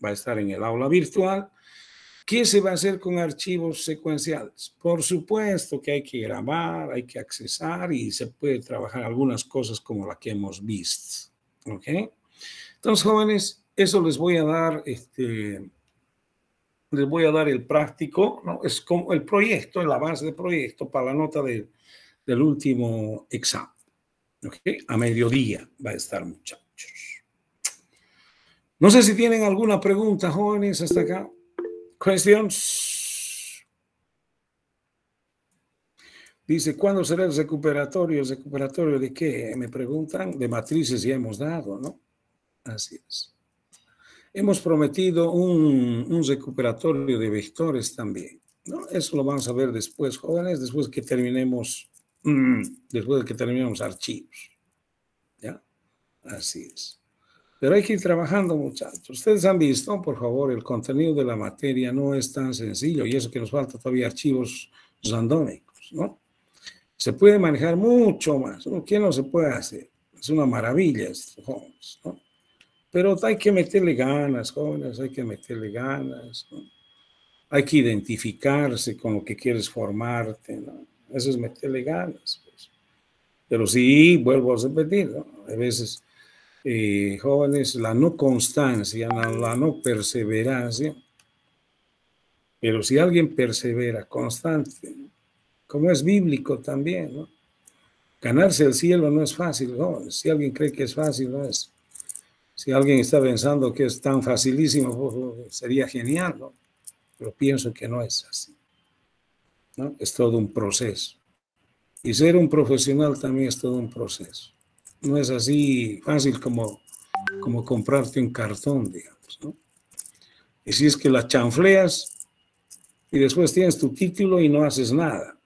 va a estar en el aula virtual. ¿Qué se va a hacer con archivos secuenciales? Por supuesto que hay que grabar, hay que accesar y se puede trabajar algunas cosas como la que hemos visto. ¿Ok? Entonces, jóvenes, eso les voy a dar, les voy a dar el práctico, ¿no? Es como el proyecto, el avance del proyecto para la nota del último examen. ¿Ok? A mediodía va a estar, muchachos. No sé si tienen alguna pregunta, jóvenes, hasta acá. Questions. Dice, ¿cuándo será el recuperatorio? ¿El recuperatorio de qué? Me preguntan. De matrices ya hemos dado, ¿no? Así es. Hemos prometido un recuperatorio de vectores también, ¿no? Eso lo vamos a ver después, jóvenes, después que terminemos archivos, ¿ya? Así es. Pero hay que ir trabajando, muchachos. Ustedes han visto, por favor, el contenido de la materia no es tan sencillo y eso que nos falta todavía archivos randómicos, ¿no? Se puede manejar mucho más. ¿Qué no se puede hacer? Es una maravilla esto, jóvenes, ¿no? Pero hay que meterle ganas, jóvenes, hay que meterle ganas, ¿no? Hay que identificarse con lo que quieres formarte, ¿no? Eso es meterle ganas, pues. Pero sí, vuelvo a repetir, ¿no? A veces, jóvenes, la no constancia, la no perseverancia, pero si alguien persevera constante, como es bíblico también, ¿no? Ganarse el cielo no es fácil, jóvenes. Si alguien cree que es fácil, no es. Si alguien está pensando que es tan facilísimo, pues, sería genial, ¿no? Pero pienso que no es así, ¿no? Es todo un proceso. Y ser un profesional también es todo un proceso. No es así fácil como comprarte un cartón, digamos, ¿no? Y si es que la chanfleas y después tienes tu título y no haces nada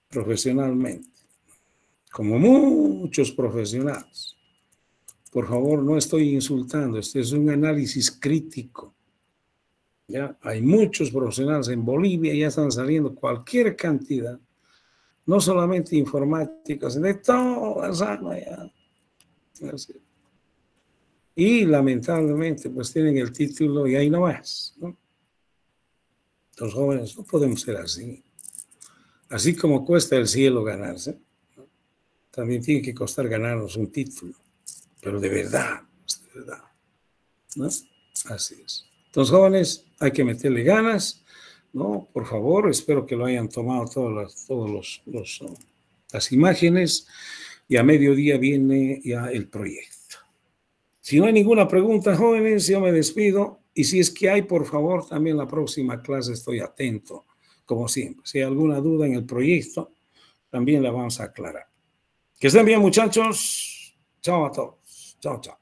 profesionalmente, como muchos profesionales. Por favor, no estoy insultando, este es un análisis crítico. ¿Ya? Hay muchos profesionales en Bolivia, ya están saliendo cualquier cantidad, no solamente informáticos, de todas las áreas. Y lamentablemente, pues tienen el título y ahí no más, ¿no? Los jóvenes no podemos ser así. Así como cuesta el cielo ganarse, ¿no? También tiene que costar ganarnos un título, pero de verdad, ¿no? Así es. Entonces, jóvenes, hay que meterle ganas. ¿no? Por favor, espero que lo hayan tomado todas las imágenes y a mediodía viene ya el proyecto. Si no hay ninguna pregunta, jóvenes, yo me despido y si es que hay, por favor, también la próxima clase estoy atento, como siempre. Si hay alguna duda en el proyecto, también la vamos a aclarar. Que estén bien, muchachos. Chao a todos. Chao, chao.